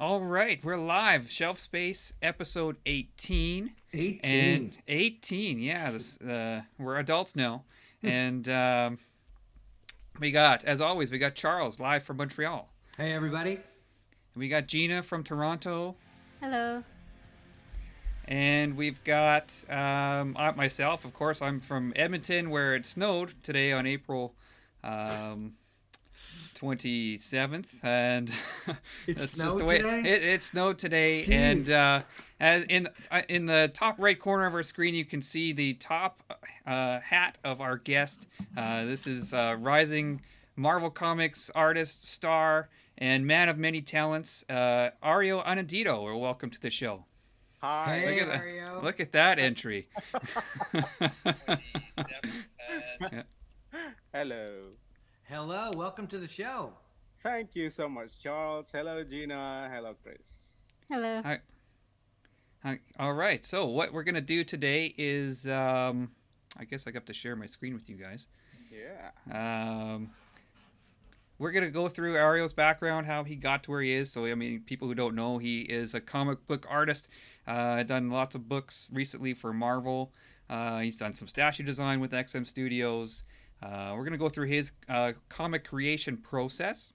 All right, we're live. Shelf Space episode 18. And 18. 18, yeah, we're adults now. And we got, as always, we got Charles live from Montreal. Hey, everybody. We got Gina from Toronto. Hello. And we've got myself, of course. I'm from Edmonton, where it snowed today on April um, 27th, and It that's just the snowed way today? it snowed today. And Jeez. as in the top right corner of our screen, you can see the top hat of our guest. This is rising Marvel Comics artist, star, and man of many talents, Ario Anindito. Welcome to the show. Look Hey, at Hi. that! Ario. Look at that entry. 27th. Yeah. Hello. Hello. Welcome to the show. Thank you so much, Charles. Hello, Gina. Hello, Chris. Hello. Hi. Hi. All right. So what we're gonna do today is, I guess I got to share my screen with you guys. Yeah. Um, we're gonna go through Ario's background, how he got to where he is. So I mean, people who don't know, he is a comic book artist. Done lots of books recently for Marvel. He's done some statue design with XM Studios. We're gonna go through his comic creation process,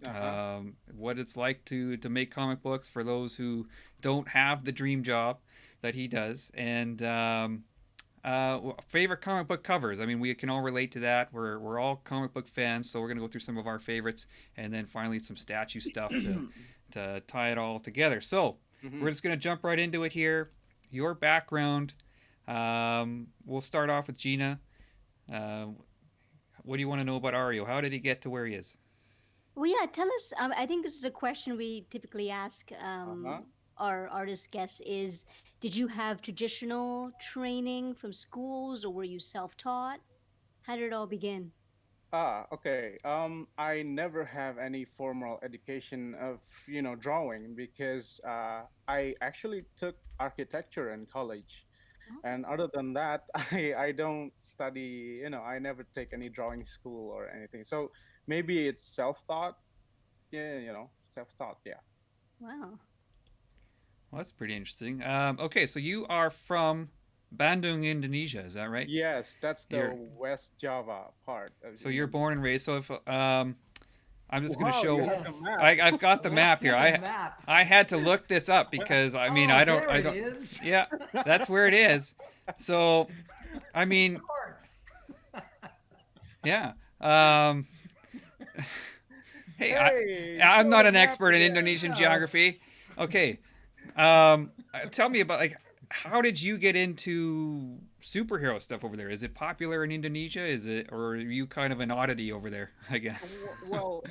Uh-huh. what it's like to make comic books for those who don't have the dream job that he does, and favorite comic book covers. I mean, we can all relate to that. We're all comic book fans, so we're gonna go through some of our favorites, and then finally some statue stuff to tie it all together. So hmm we're just gonna jump right into it here. Your background. We'll start off with Gina. Uh, what do you want to know about Ario? How did he get to where he is? Well, yeah, tell us. I think this is a question we typically ask Uh-huh. our artist guests is, did you have traditional training from schools or were you self-taught? How did it all begin? Okay. I never have any formal education of, drawing because I actually took architecture in college. Oh, And other than that, I don't study, I never take any drawing school or anything. So maybe it's self-taught. Yeah, self-taught. Yeah. wow. Well, that's pretty interesting. Okay, so you are from Bandung, Indonesia. Is that right? Yes, that's the You're West Java part of so you're Indonesia. born and raised. So if I'm just going to Wow, you show, have the Yes. map. I've got the Let's map see here. the I map. I had to look this up because I mean Oh, there I it don't. is. Yeah, that's where it is. So I Of mean, course. yeah. Um, hey, Hey, I'm show not the an map expert in again. Indonesian Oh, geography. Okay, tell me about like how did you get into superhero stuff over there? Is it popular in Indonesia? Is it or are you kind of an oddity over there? I guess. Well,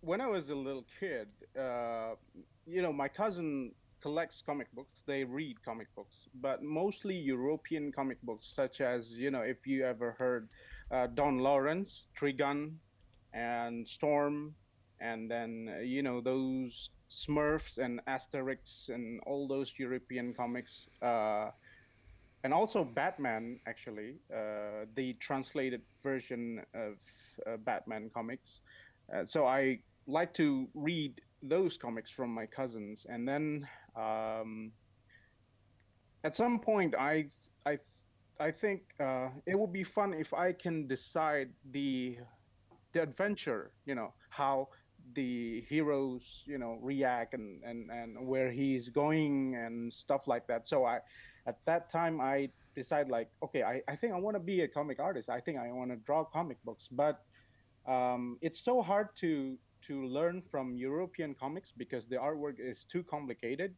when I was a little kid, my cousin collects comic books. They read comic books, but mostly European comic books, such as, if you ever heard Don Lawrence, Trigun, and Storm, and then, those Smurfs and Asterix and all those European comics. And also Batman, actually, the translated version of Batman comics. So I like to read those comics from my cousins, and then um, at some point, I, I think it would be fun if I can decide the adventure. How the heroes react and where he's going and stuff like that. So I at that time I decide like, okay, I think I want to be a comic artist. I think I want to draw comic books, but it's so hard to learn from European comics because the artwork is too complicated.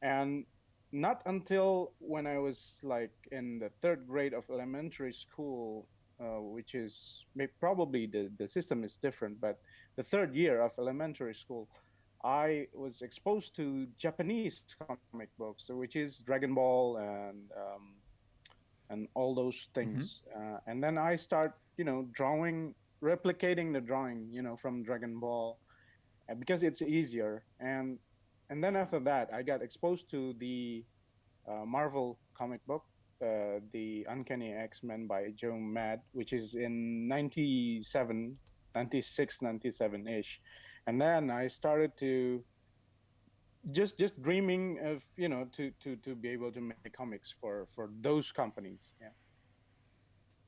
And not until when I was like in the third grade of elementary school, which is probably the system is different, but the third year of elementary school, I was exposed to Japanese comic books, which is Dragon Ball and all those Mm-hmm. things. And then I start, drawing, replicating the drawing, from Dragon Ball because it's easier. And then after that, I got exposed to the Marvel comic book, the Uncanny X-Men by Joe Mad, which is in 97, 96, 97 ish. And then I started to just dreaming of, to be able to make comics for those companies. Yeah.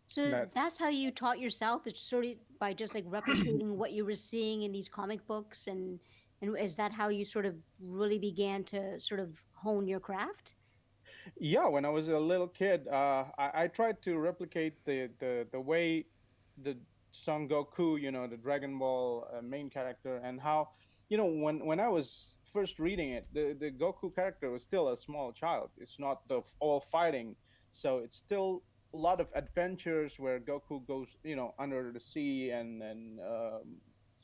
So That that's how you taught yourself. It's sort of by just like replicating what you were seeing in these comic books, and is that how you sort of really began to sort of hone your craft? Yeah, when I was a little kid, I tried to replicate the way the Son Goku, the Dragon Ball main character, and how, when I was first reading it, the Goku character was still a small child. It's not the all fighting, so it's still a lot of adventures where Goku goes, under the sea and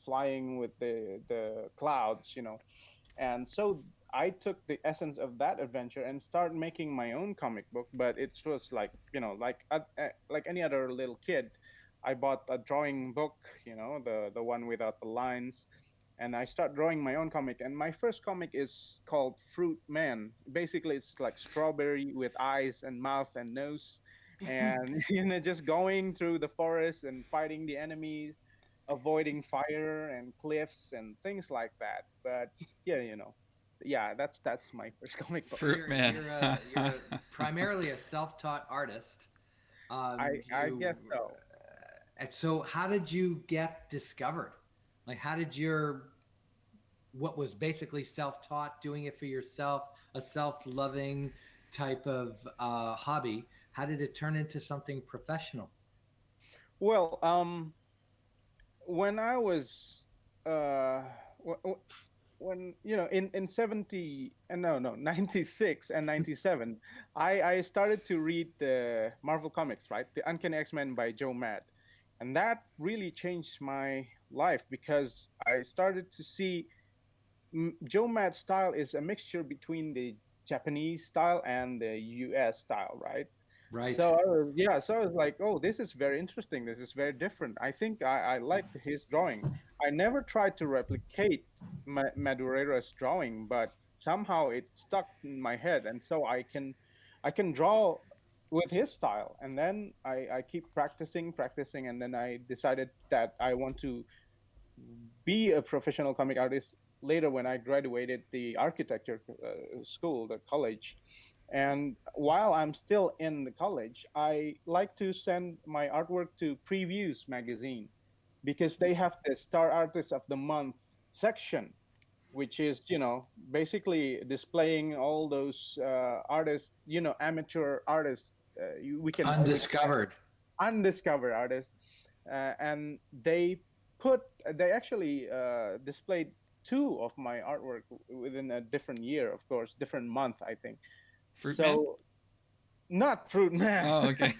flying with the clouds, and so I took the essence of that adventure and started making my own comic book. But it was like, like any other little kid, I bought a drawing book, the one without the lines, and I start drawing my own comic. And my first comic is called Fruit Man. Basically, it's like strawberry with eyes and mouth and nose, and just going through the forest and fighting the enemies, avoiding fire and cliffs and things like that. But yeah, yeah, that's my first comic book. Fruit man. You're primarily a self-taught artist. I You guess so. and so how did you get discovered? Like how did your what was basically self-taught, doing it for yourself, a self-loving type of hobby, how did it turn into something professional? Well, when I was uh wh- wh- when in 70 and no 96 and 97, I started to read the Marvel comics, right? The Uncanny X-Men by Joe Mad. And that really changed my life because I started to see Joe Mad's style is a mixture between the Japanese style and the US style, right? Right. So I was like, oh, this is very interesting. This is very different. I think I liked his drawing. I never tried to replicate Madureira's drawing, but somehow it stuck in my head, and so I can draw with his style. And then I keep practicing, and then I decided that I want to be a professional comic artist later when I graduated the architecture school, the college. And while I'm still in the college, I like to send my artwork to Previews magazine because they have the Star Artist of the Month section, which is, basically displaying all those artists, amateur artists. We can Undiscovered. undiscovered artists, and put they actually displayed two of my artwork within a different year, of course, different month, I think. Fruit man. So not Fruit Man. Oh, okay.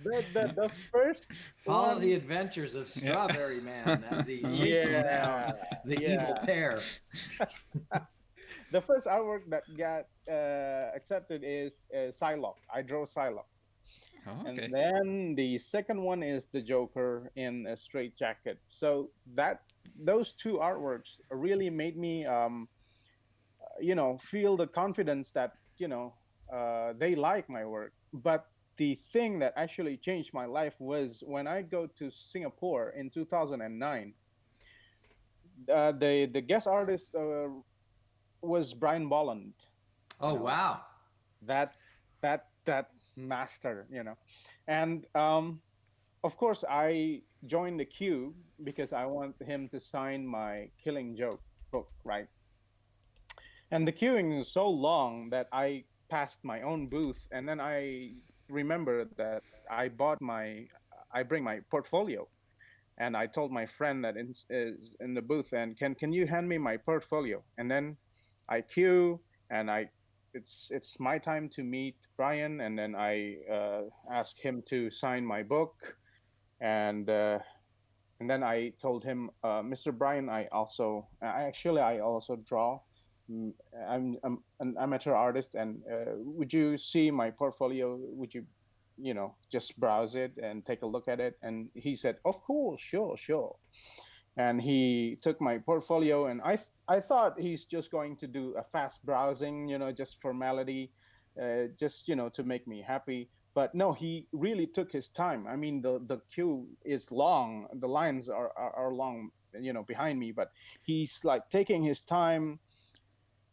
The first Follow the one. adventures of Yeah. Strawberry Man as he chases Yeah, down the evil yeah. pair. The first artwork that got accepted is Psylocke. I draw Psylocke. Oh, And okay. then the second one is the Joker in a straight jacket. So that those two artworks really made me, feel the confidence that they like my work. But the thing that actually changed my life was when I go to Singapore in 2009. The guest artist was Brian Bolland. Oh, You know wow. that that master. And of course, I joined the queue because I want him to sign my Killing Joke book, right? And the queuing is so long that I passed my own booth, and then I remember that I bring my portfolio, and I told my friend that is in the booth, and can you hand me my portfolio? And then I queue, and it's my time to meet Brian, and then I ask him to sign my book, and uh, and then I told him, Mr. Brian, I also draw. Mm, I'm an amateur artist, and would you see my portfolio? Would you, just browse it and take a look at it? And he said, of course, sure, sure. And he took my portfolio, and I thought he's just going to do a fast browsing, just formality, just to make me happy. But no, he really took his time. I mean, the queue is long, the lines are long. behind me, but he's like taking his time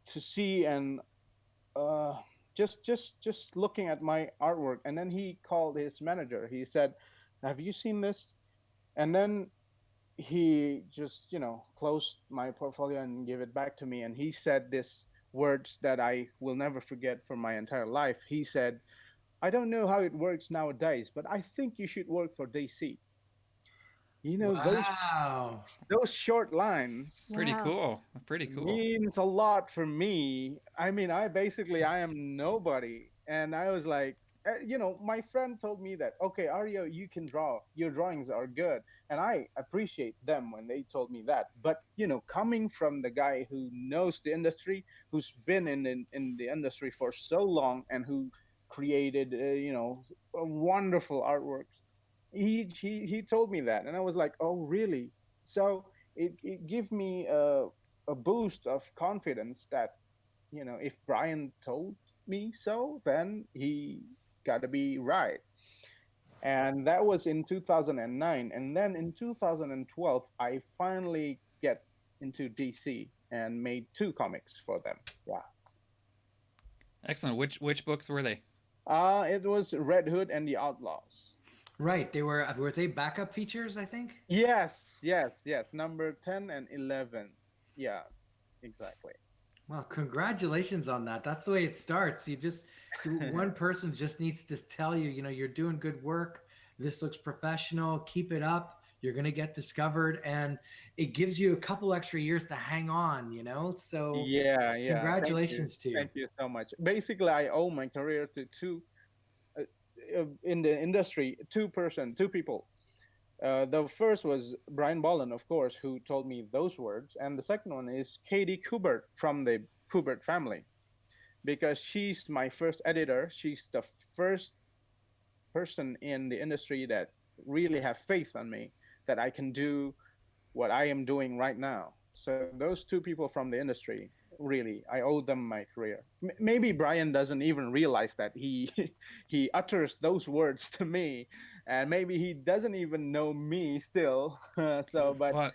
to see and uh, just looking at my artwork. And then he called his manager. He said, "Have you seen this?" And then he just closed my portfolio and gave it back to me. And he said this words that I will never forget for my entire life. He said, "I don't know how it works nowadays, but I think you should work for DC." Wow. Those short lines Pretty Wow. cool. Pretty cool. means a lot for me. I mean, I am nobody, and I was like, my friend told me that, okay, Ario, you can draw. Your drawings are good, and I appreciate them when they told me that. But coming from the guy who knows the industry, who's been in the industry for so long, and who created a wonderful artwork, he told me that, and I was like, oh, really? So it gave me a boost of confidence that if Brian told me so, then he got to be right. And that was in 2009. And then in 2012 I finally get into DC and made two comics for them. Yeah. Excellent. Which books were they? It was Red Hood and the Outlaws. Right. Were they backup features, I think? Yes, number 10 and 11. Yeah, exactly. Well, congratulations on that. That's the way it starts. One person just needs to tell you, you're doing good work. This looks professional. Keep it up. You're going to get discovered. And it gives you a couple extra years to hang on. So Yeah. congratulations to you. Thank you so much. Basically, I owe my career to uh, in the industry, two people. The first was Brian Bolland, of course, who told me those words, and the second one is Katie Kubert from the Kubert family, because she's my first editor. She's the first person in the industry that really have faith on me that I can do what I am doing right now. So those two people from the industry, really, I owe them my career. Maybe Brian doesn't even realize that he he utters those words to me, and maybe he doesn't even know me still. So, What?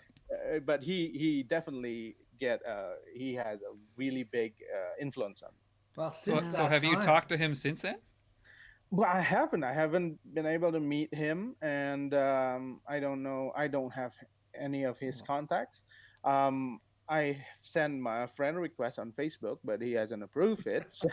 but he definitely he has a really big influence on me. Well, So since so that have you time, talked to him since then? Well, I haven't been able to meet him, and I don't know. I don't have any of his contacts. Um, I sent my friend request on Facebook, but he hasn't approved it. So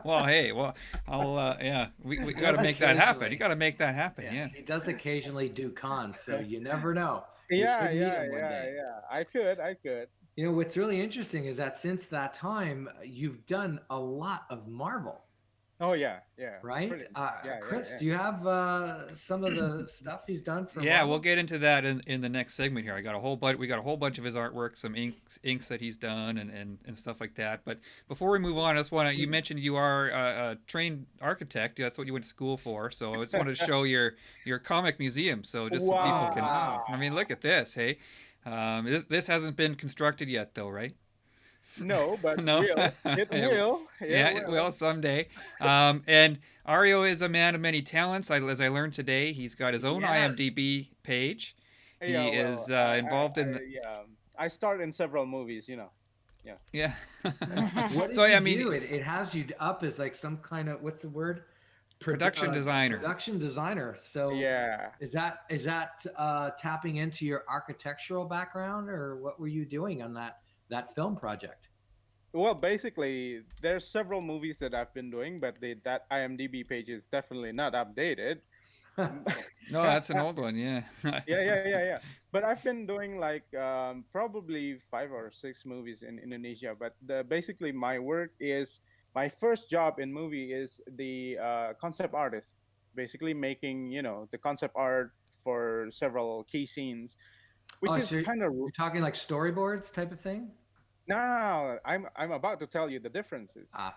Well, hey, well, I'll yeah, we he got to does make that happen. You occasionally. got to make that happen. Yeah, Yeah. he does occasionally do cons, so you never know. You yeah, could meet yeah, him one yeah, day. yeah. I could. What's really interesting is that since that time, you've done a lot of Marvel, Oh yeah, right? pretty. Yeah, yeah, Chris, yeah. do you have some of the stuff he's done for Yeah, we'll Marvel? get into that in the next segment here. I got a whole bunch. We got a whole bunch of his artwork, some inks that he's done, and stuff like that. But before we move on, I just want to. You mentioned you are a trained architect. That's what you went to school for. So I just wanted to show your comic museum. So just so people Oh, can. wow. I mean, look at this. Hey, this hasn't been constructed yet, though, right? No, but No. will it will? Yeah, Yeah, it it will. will someday. And Ario is a man of many talents. As I learned today, he's got his own Yes. IMDb page. Yeah, He well, is involved in the, yeah. I starred in several movies. Yeah. yeah. What So did you I mean, do? It has you up as like some kind of, what's the word? production designer. Production designer. So Yeah. is that tapping into your architectural background, or what were you doing on that film project? Well, basically, there's several movies that I've been doing, but that IMDb page is definitely not updated. No, yeah, that's an old one. Yeah. yeah. But I've been doing like probably 5 or 6 movies in Indonesia. But basically, my first job in movie is the concept artist, basically making the concept art for several key scenes, which Oh, is so kind of you're talking like storyboards type of thing? now. I'm about to tell you the differences. Ah,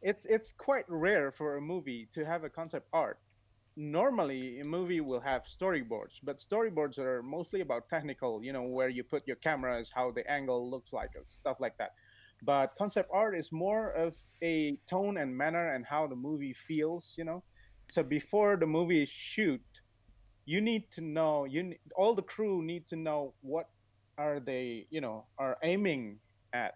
It's quite rare for a movie to have a concept art. Normally, a movie will have storyboards, but storyboards are mostly about technical, where you put your cameras, how the angle looks like, and stuff like that. But concept art is more of a tone and manner and how the movie feels. So before the movie is shoot, you need to know, all the crew need to know what are they, are aiming at,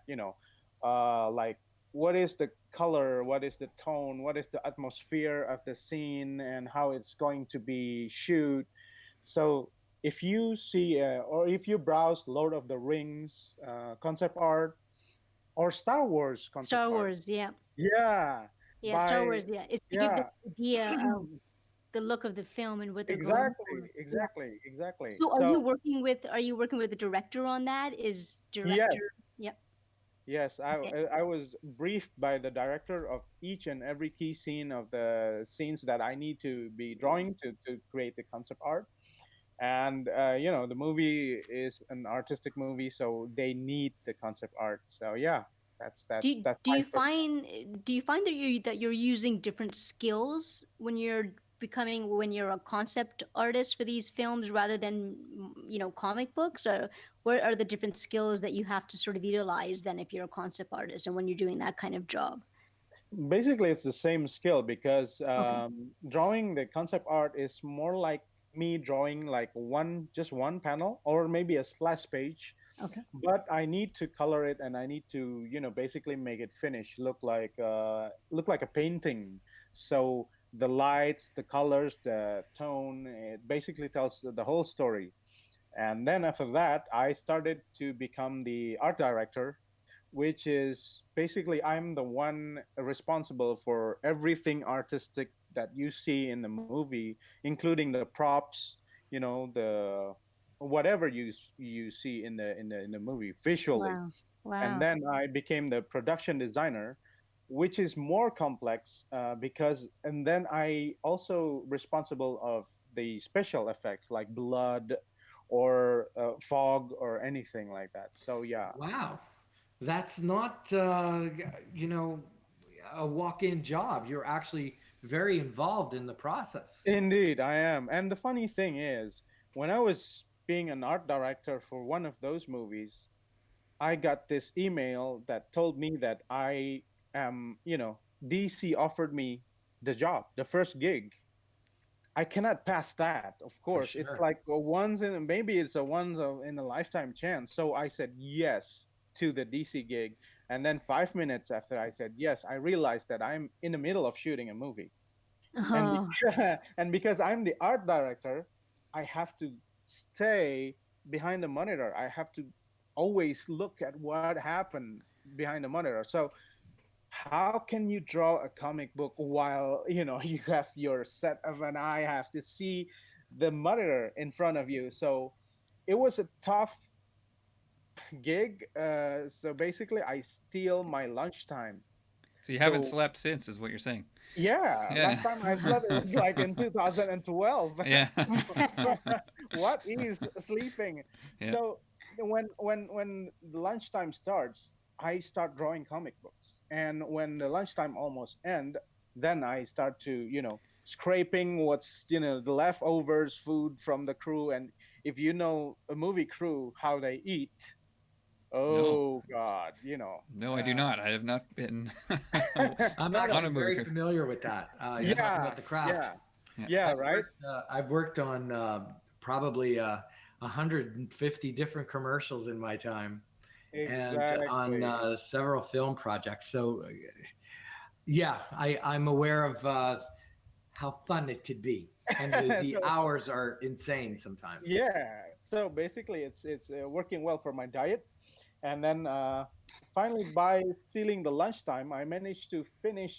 like what is the color, what is the tone, what is the atmosphere of the scene, and how it's going to be shoot. So if you see, or if you browse Lord of the Rings concept art, or Star Wars concept Star art, Wars, yeah. yeah, Yeah, Star by Wars, yeah. It's to give the yeah, idea of the look of the film and what they're going exactly, for. Yeah. exactly, exactly. So So are you working with the director on that? Is yes, director, yep. yes, Okay. I was briefed by the director of each and every key scene of the scenes that I need to be drawing to create the concept art. And the movie is an artistic movie, so they need the concept art. So yeah, that's my first. Do you find that you're using different skills when you're a concept artist for these films rather than comic books, or what are the different skills that you have to sort of utilize then if you're a concept artist and when you're doing that kind of job? Basically it's the same skill, because Okay. drawing the concept art is more like me drawing like one panel or maybe a splash page, Okay. but I need to color it, and I need to basically make it finish look like a painting. So the lights, the colors, the tone, it basically tells the whole story. And then after that, I started to become the art director, which is basically I'm the one responsible for everything artistic that you see in the movie, including the props, the whatever you see in the movie visually. Wow. And Wow. then I became the production designer, which is more complex, because and then I also responsible of the special effects like blood or fog or anything like that. So yeah. Wow. That's not, you know, a walk-in job. You're actually very involved in the process. Indeed, I am. And the funny thing is, when I was being an art director for one of those movies, I got this email that told me that I am, DC offered me the job, the first gig. I cannot pass that, of For course. It's sure. like a once in, maybe it's a in a lifetime chance. So I said yes to the DC gig. And then 5 minutes after I said yes, I realized that I'm in the middle of shooting a movie. And Oh, and because I'm the art director, I have to stay behind the monitor. I have to always look at what happened behind the monitor. So how can you draw a comic book while you have your set of an eye, have to see the monitor in front of you? So it was a tough gig. So basically I steal my lunchtime. So you haven't So slept since, is what you're saying? yeah, Yeah. last time I slept, it was like in 2012. Yeah. What is sleeping? Yeah. So when the lunchtime starts, I start drawing comic books, and when the lunchtime almost end, then I start to scraping what's the leftovers food from the crew. And if you know a movie crew how they eat, No. oh God, No, I do not. I have not been I'm no, no, on a actually movie very crew. familiar with that. You're Yeah. talking yeah, about the craft. yeah, Yeah. yeah, right. I've worked on probably 150 different commercials in my time, and on Exactly. several film projects. So, yeah, I'm aware of how fun it could be, and the So hours are insane sometimes. yeah, so basically it's working well for my diet. And then finally, by stealing the lunchtime, I managed to finish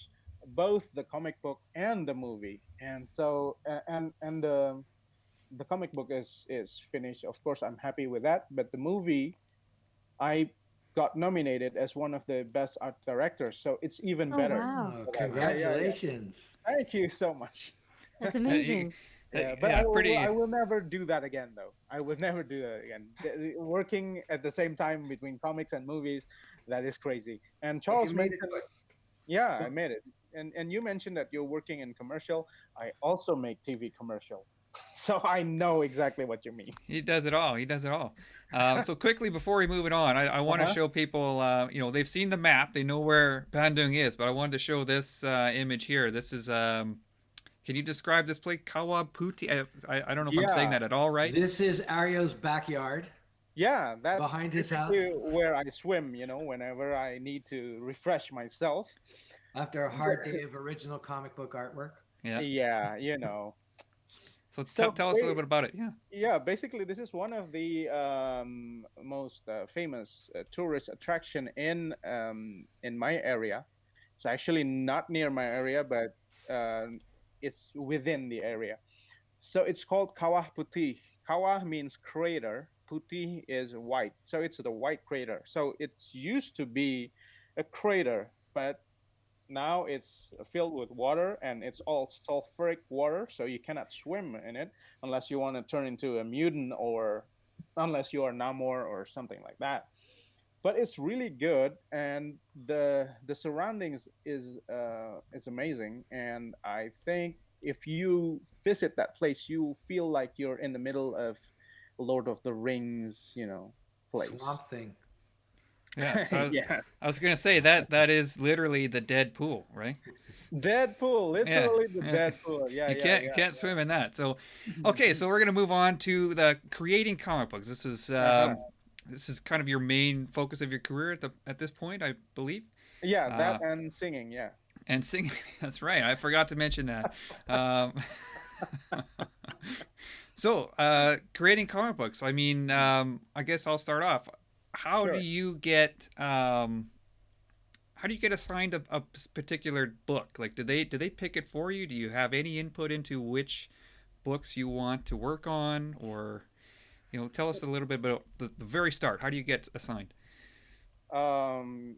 both the comic book and the movie. And so and the comic book is finished, of course I'm happy with that. But the movie, I got nominated as one of the best art directors, so it's even oh better wow. Oh, for that. Yeah, yeah, yeah. congratulations! Thank you so much. That's You, amazing. Yeah, but yeah, I pretty. will never do that again, though. I will never do that again. Working at the same time between comics and movies, that is crazy. And But you Charles made a mentioned, choice. yeah, I Well, made it. And you mentioned that you're working in commercial. I also make TV commercial, so I know exactly what you mean. He does it all. He does it all. So quickly before we move it on, I want to Uh-huh. show people. They've seen the map. They know where Bandung is, but I wanted to show this image here. This is. Can you describe this place, Kawaputi? I don't know if I'm saying Yeah, that at all right. This is Ario's backyard yeah, that's behind his house basically where I swim, whenever I need to refresh myself. after a So, hard day of original comic book artwork. Yeah. yeah, So So, tell us a little bit about it. Yeah. yeah, basically, this is one of the most famous tourist attraction in my area. It's actually not near my area, but it's within the area. So it's called Kawah Putih. Kawah means crater. Putih is white. So it's the white crater. So it's used to be a crater, but now it's filled with water and it's all sulfuric water. So you cannot swim in it unless you want to turn into a mutant or unless you are Namor or something like that. But it's really good, and the surroundings is amazing. And I think if you visit that place, you feel like you're in the middle of Lord of the Rings, place. Swamp Thing. Yeah. So Yeah, I was gonna say that is literally the dead pool, right? Deadpool, Yeah. literally the Yeah. Deadpool. Yeah, You yeah, can't swim in that. So, okay. So we're gonna move on to the creating comic books. Uh-huh. This is kind of your main focus of your career at this point, I believe. Yeah, Uh, that and singing. Yeah. and singing. That's right. I forgot to mention that. Um, so, creating comic books. I mean, I guess I'll start off. How do Sure. you get how do you get assigned a particular book? Like, do they pick it for you? Do you have any input into which books you want to work on, or tell us a little bit about the very start. How do you get assigned? Um,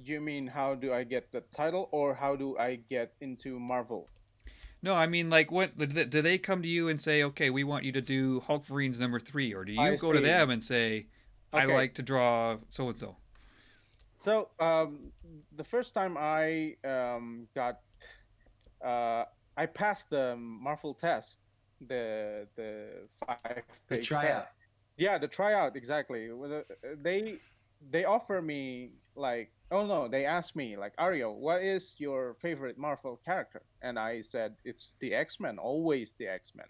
you mean how do I get the title, or how do I get into Marvel? No, I mean, like, what do they come to you and say, okay, we want you to do Hulkverines #3, or do you I go to see. them and say, I Okay. like to draw so and so? So the first time I got I passed the Marvel test, the five The page test. tryout. Yeah, the tryout exactly. They offer me like, oh no, they asked me like, Ario, what is your favorite Marvel character? And I said it's the X-Men, always the X-Men.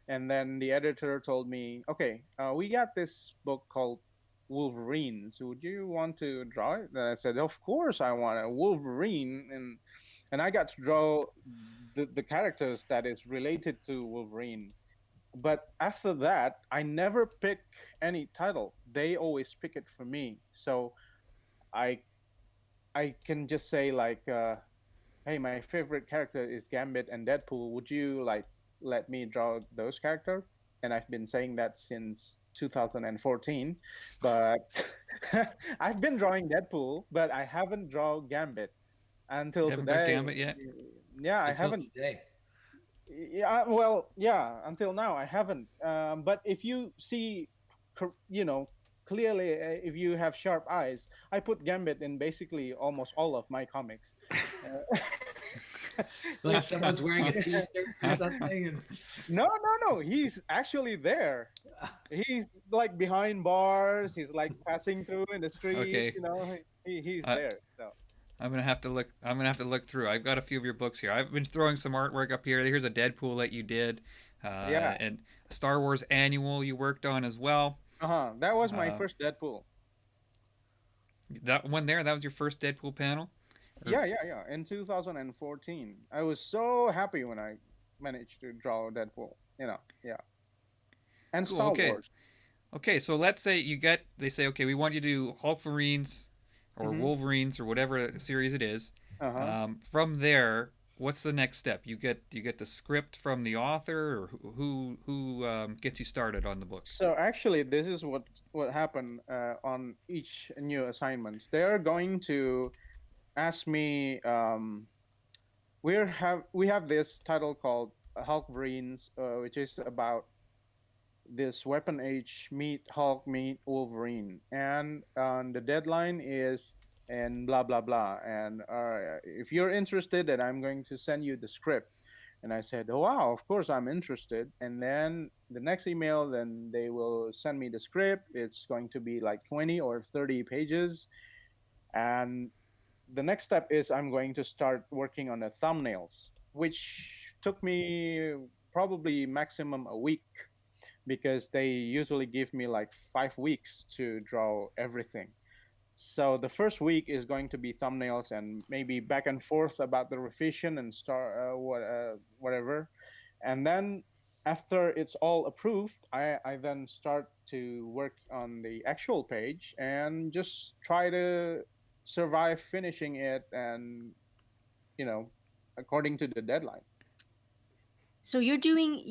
And then the editor told me, okay, we got this book called Wolverines. Would you want to draw it? And I said, of course I want a Wolverine. And I got to draw the characters that is related to Wolverine. But after that, I never pick any title. They always pick it for me. So I I can just say like, hey, my favorite character is Gambit and Deadpool. Would you like let me draw those characters? And I've been saying that since 2014, but I've been drawing Deadpool, but I haven't drawn Gambit You until haven't got today. Gambit yet? Yeah, I Until haven't. today. Yeah, well, yeah, until now I haven't. But if you see, clearly, if you have sharp eyes, I put Gambit in basically almost all of my comics. Like someone's wearing a t-shirt or something. And No, no, no. He's actually there. He's like behind bars. He's like passing through in the street. Okay. He's Uh, there. So I'm gonna have to look. I'm gonna have to look through. I've got a few of your books here. I've been throwing some artwork up here. Here's a Deadpool that you did, yeah, and a Star Wars annual you worked on as well. That was my Uh, first Deadpool. that one there, that was your first Deadpool panel. Or, Yeah, yeah, yeah. In 2014, I was so happy when I managed to draw Deadpool. Yeah, and cool. Star Okay. Wars. Okay. So let's say they say, okay, we want you to do Hulkverines or Mm-hmm. Wolverines or whatever series it is. Uh huh. From there, what's the next step? You get the script from the author, or who gets you started on the books? So actually, this is what happened on each new assignments. They're going to ask me. We have this title called Hulkverines, which is about this Weapon Age meet Hulk meet Wolverine, and the deadline is and blah blah blah. And if you're interested, then I'm going to send you the script. And I said, oh, wow, of course I'm interested. And then the next email, then they will send me the script. It's going to be like 20 or 30 pages. And the next step is I'm going to start working on the thumbnails, which took me probably maximum a week because they usually give me like 5 weeks to draw everything. So the first week is going to be thumbnails and maybe back and forth about the revision and whatever. And then after it's all approved, I then start to work on the actual page and just try to survive finishing it and, you know, according to the deadline. So you're doing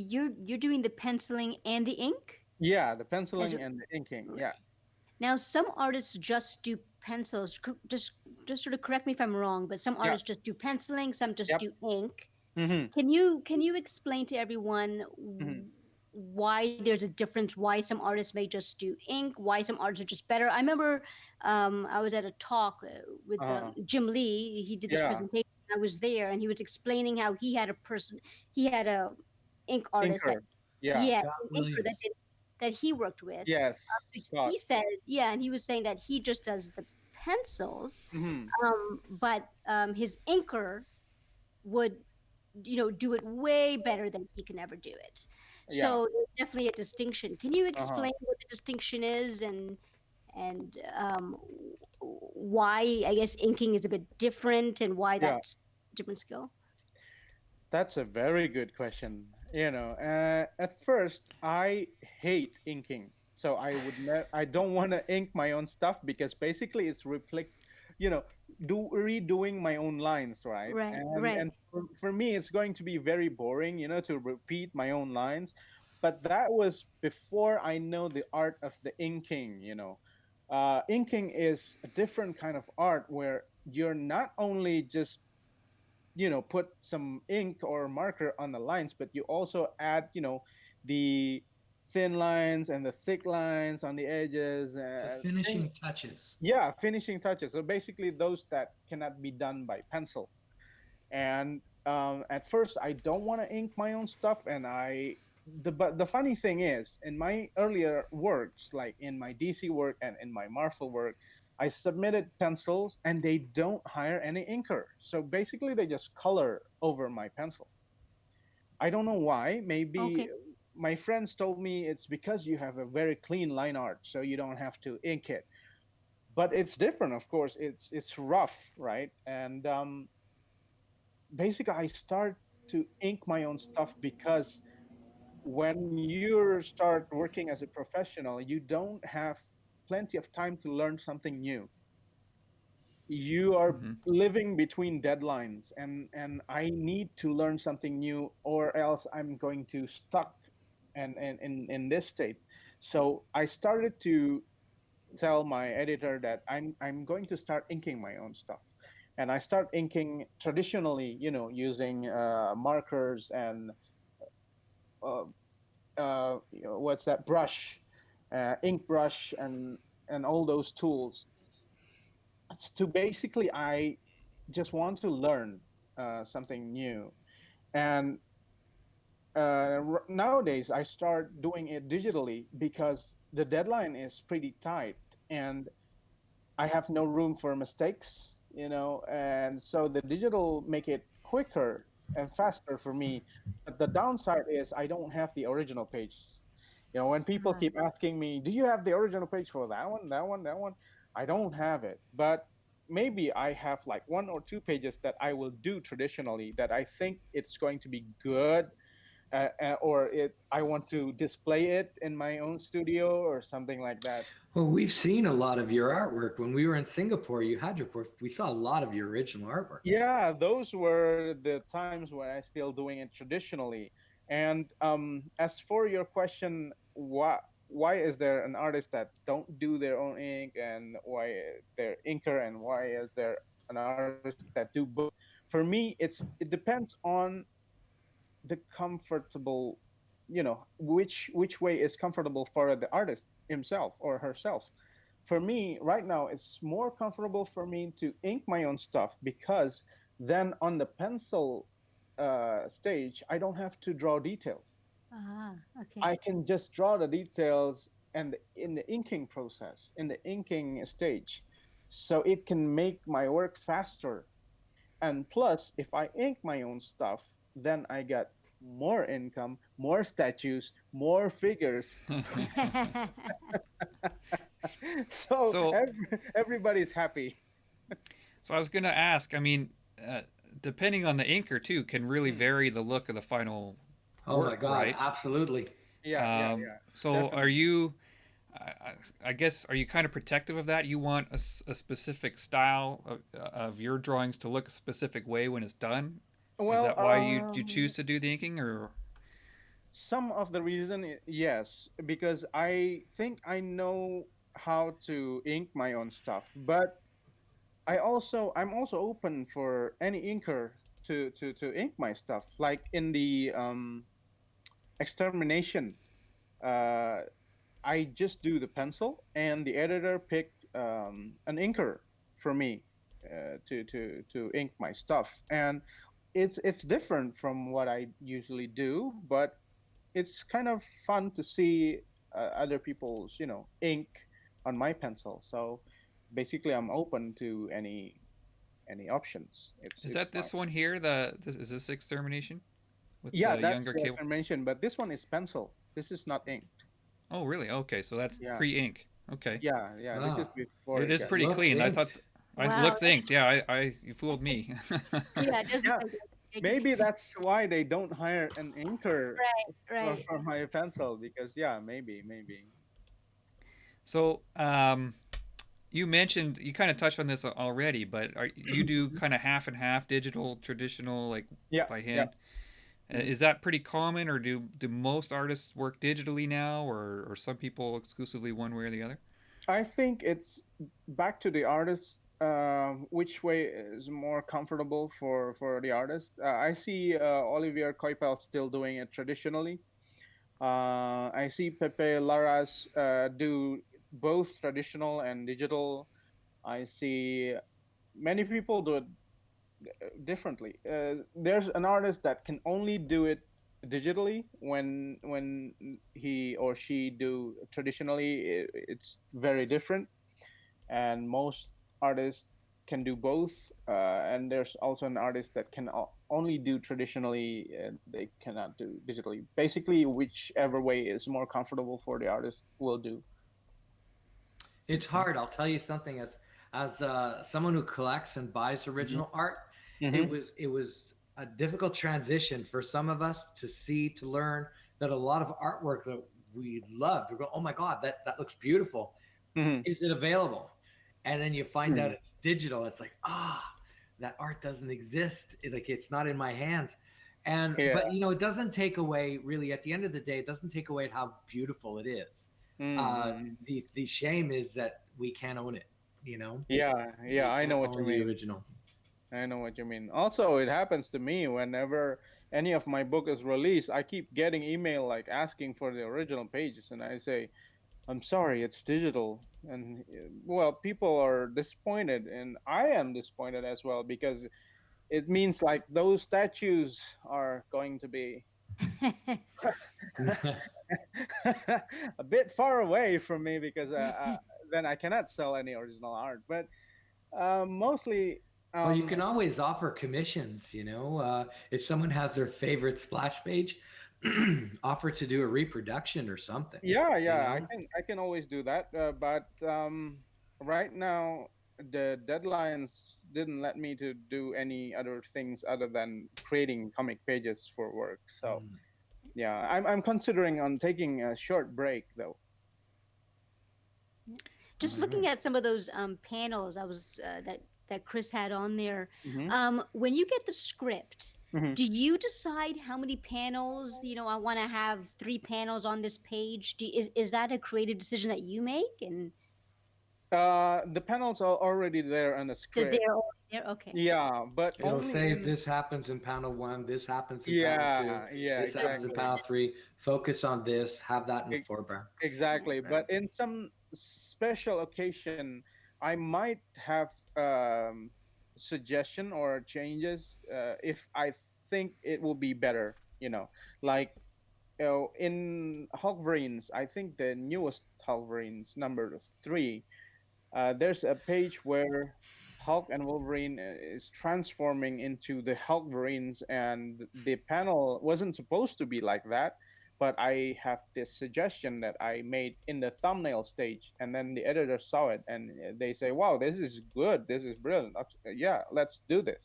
the penciling and the ink Yeah, the as penciling and the inking. right. Yeah. Now some artists just do pencils. Just sort of correct me if I'm wrong, but some Yeah. artists just do penciling, some just Yep. do ink. Hmm. Can you explain to everyone Hmm. why there's a difference? Why some artists may just do ink? Why some artists are just better? I remember I was at a talk with Uh, Jim Lee. He did this yeah. presentation. I was there, and he was explaining how he had a ink artist that Inker. Yeah. yeah, Scott an inker Williams. that he worked with. Yes. So Scott. he said, yeah, and he was saying that he just does the pencils, Hmm. but his inker would do it way better than he can ever do it. Yeah. So there's definitely a distinction. Can you Uh-huh. explain what the distinction is and why I guess inking is a bit different and why Yeah. that's a different skill? That's a very good question. At first, I hate inking. So I don't want to ink my own stuff because basically it's you know, redoing my own lines, right? Right, right. And for me, it's going to be very boring, to repeat my own lines. But that was before I know the art of the inking. Inking is a different kind of art where you're not only just put some ink or marker on the lines, but you also add the thin lines and the thick lines on the edges The and finishing touches. yeah, finishing touches, so basically those that cannot be done by pencil. And at first I don't want to ink my own stuff, and but the funny thing is, in my earlier works, like in my DC work and in my Marvel work, I submitted pencils and they don't hire any inker. So basically they just color over my pencil. I don't know why. Maybe Okay. my friends told me it's because you have a very clean line art, so you don't have to ink it. But it's different, of course. It's rough, right? And basically I start to ink my own stuff because when you start working as a professional, you don't have plenty of time to learn something new. You are Hmm. living between deadlines, and I need to learn something new, or else I'm going to stuck and in this state. So I started to tell my editor that I'm going to start inking my own stuff. And I start inking traditionally, using markers and uh, what's that, brush, ink brush, and all those tools. It's to basically, I just want to learn something new. And nowadays I start doing it digitally because the deadline is pretty tight, and I have no room for mistakes, and so the digital make it quicker and faster for me. But the downside is I don't have the original page. When people Ah, keep asking me, "Do you have the original page for that one, that one, that one?" I don't have it, but maybe I have like one or two pages that I will do traditionally that I think it's going to be good, or I want to display it in my own studio or something like that. Well, we've seen a lot of your artwork. When we were in Singapore, you had your work. We saw a lot of your original artwork. Yeah, those were the times when I still doing it traditionally. And as for your question, why is there an artist that don't do their own ink, and why they're inker, and why is there an artist that do both? For me, it depends on the comfortable, which way is comfortable for the artist himself or herself. For me right now, it's more comfortable for me to ink my own stuff, because then on the pencil stage I don't have to draw details. okay. I can just draw the details and in the inking process, in the inking stage, so it can make my work faster. And plus, if I ink my own stuff, then I got more income, more statues, more figures. So So everybody's happy. so I was gonna ask. I mean, uh, depending on the inker too, can really Hmm. vary the look of the final Oh my work, God, right? absolutely. Yeah, yeah, yeah. So are Definitely. you? I guess are you kind of protective of that? You want a specific style of your drawings to look a specific way when it's done? Is Well, that why you choose to do the inking, or some of the reason, yes, because I think I know how to ink my own stuff, but I'm also open for any inker to ink my stuff. Like in the extermination, uh, I just do the pencil, and the editor picked an inker for me to ink my stuff, and it's different from what I usually do, but it's kind of fun to see other people's ink on my pencil. So basically, I'm open to any options. is It's that fine. this one here? Is this extermination with Yeah, the that's younger the kid? information, but this one is pencil. This is not ink. Oh, really? Okay, so that's Yeah, pre-ink. Okay, yeah. This is Oh, before it it is it got. pretty looks clean. I thought inked. I Wow. looks inked. Yeah, I you fooled me. Yeah, it does look Yeah, like ink. maybe that's why they don't hire an inker Right, right. for my pencil, because yeah, maybe. So, you mentioned you kind of touched on this already, but you do kind of half and half digital, traditional, like Yeah, by yeah. hand? Mhm. Is that pretty common, or do most artists work digitally now, or some people exclusively one way or the other? I think it's back to the artist. Which way is more comfortable for the artist? I see Olivier Coipel still doing it traditionally. I see Pepe Larraz do both traditional and digital. I see many people do it differently. There's an artist that can only do it digitally. When he or she do traditionally, it's very different. And most artists can do both. And there's also an artist that can only do traditionally, and they cannot do digitally. Basically, whichever way is more comfortable for the artist will do. It's Okay. hard. I'll tell you something. As someone who collects and buys Hmm. original art, Hmm. it was a difficult transition for some of us to see, to learn that a lot of artwork that we loved, we go, oh my God, that looks beautiful. Hmm. Is it available? And then you find out it's digital. It's like, that art doesn't exist. Like it's not in my hands. And Yeah. but it doesn't take away, really, at the end of the day, it doesn't take away how beautiful it is. Mm-hmm. The shame is that we can't own it, you know? Yeah. We I know can't what you own the mean. original. I know what you mean. Also, it happens to me whenever any of my book is released. I keep getting email like asking for the original pages, and I say, "I'm sorry, it's digital." And well, people are disappointed, and I am disappointed as well, because it means like those statues are going to be a bit far away from me, because then I cannot sell any original art. But mostly, Well, you um, can always offer commissions, if someone has their favorite splash page, offer to do a reproduction or something, you yeah, know? I can always do that. But right now, the deadlines didn't let me to do any other things other than creating comic pages for work. So Mm. yeah, I'm considering on taking a short break though. All Just looking right. at some of those panels I was that Chris had on there. Hmm. When you get the script, Hmm. do you decide how many panels? I want to have 3 panels on this page. Is that a creative decision that you make? And The panels are already there on the script. they're already there. Okay. Yeah, but It'll only say in this happens in panel one, this happens in panel two, yeah, this happens in exactly. panel three. Focus on this, have that in the foreground. Exactly. Right. But in some special occasion, I might have suggestion or changes if I think it will be better. Like in Hulkverines, I think the newest Hulkverines number 3. There's a page where Hulk and Wolverine is transforming into the Hulkverines, and the panel wasn't supposed to be like that. But I have this suggestion that I made in the thumbnail stage, and then the editor saw it, and they say, "Wow, this is good. This is brilliant. Yeah, let's do this."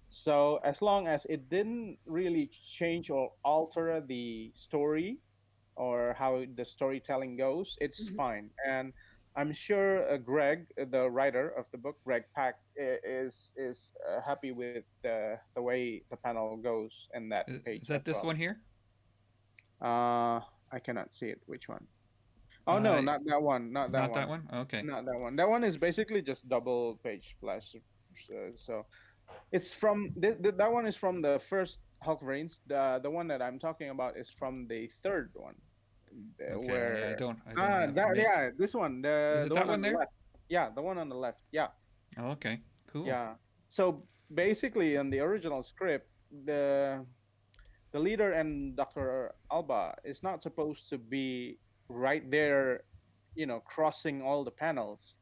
So as long as it didn't really change or alter the story or how the storytelling goes, it's Mhm. fine. And I'm sure Greg, the writer of the book, Greg Pak, is happy with the way the panel goes in that page Is as that this well. one here? I cannot see it. Which one? Oh no, Uh, not that one. Not that Not that one. one. Okay. Not that one. That one is basically just double page splash. So it's from that one is from the first Hulkverines. The one that I'm talking about is from the third one, Okay. I where don't have maybe. this one, Is it the that one one on the there? left. Yeah, the one on the left. Yeah, Oh, okay. Cool. yeah. So basically, in the original script, the leader and Doctor Alba is not supposed to be right there, crossing all the panels.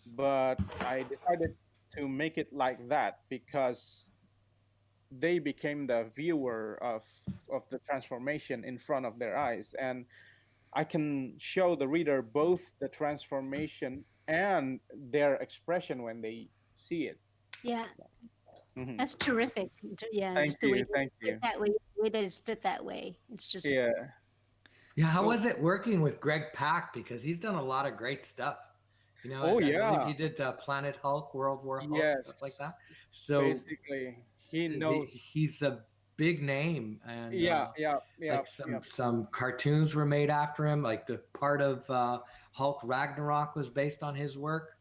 But I decided to make it like that because they became the viewer of the transformation in front of their eyes, and I can show the reader both the transformation and their expression when they see it. Yeah, Hmm. that's terrific. Yeah, Thank just the way you, it's thank split you. that way, the way that it's split that way. It's just Yeah. Yeah, how So was it working with Greg Pak? Because he's done a lot of great stuff. Oh I believe yeah. he did Planet Hulk, World War Hulk, stuff like that. Yes. So Basically, he knows. he's a big name, and Yeah, yeah, yeah, like yeah. some cartoons were made after him. Like the part of Hulk Ragnarok was based on his work.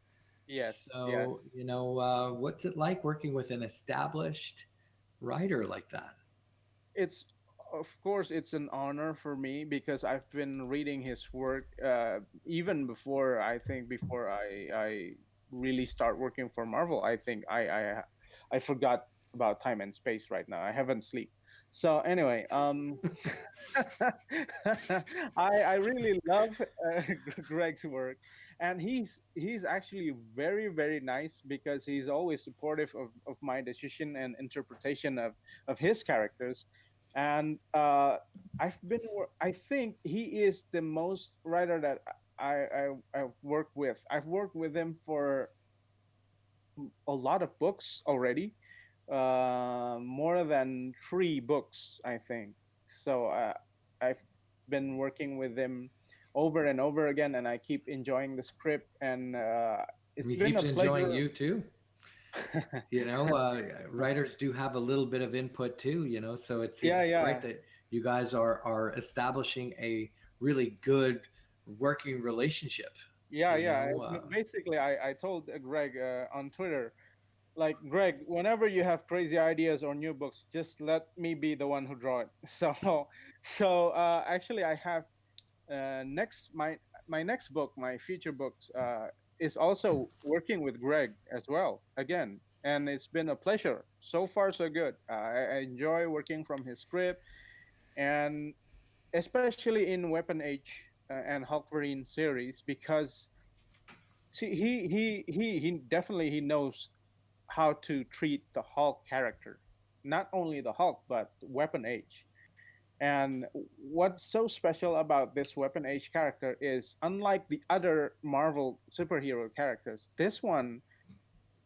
Yes, yes. So what's it like working with an established writer like that? It's of course it's an honor for me because I've been reading his work even before, I think, before I really start working for Marvel. I think I forgot about time and space right now. I haven't sleep. So anyway, I really love Greg's work, and he's actually very very nice because he's always supportive of my decision and interpretation of his characters. And I think he is the most writer that I've worked with. I've worked with him for a lot of books already, more than 3 books, I think. So I've been working with him over and over again, and I keep enjoying the script, and it's He been a keeps enjoying pleasure. you too. Writers do have a little bit of input too. So Yeah, it's great yeah. that you guys are establishing a really good working relationship. Yeah, You yeah. know, Basically, I told Greg on Twitter, like, Greg, whenever you have crazy ideas or new books, just let me be the one who draw it. So actually, I have next my next book, my future books, is also working with Greg as well again, and it's been a pleasure. So far, so good. I enjoy working from his script, and especially in Weapon Age and Hulkverine series, because see, he definitely he knows how to treat the Hulk character, not only the Hulk but Weapon Age. And what's so special about this Weapon Age character is, unlike the other Marvel superhero characters, this one,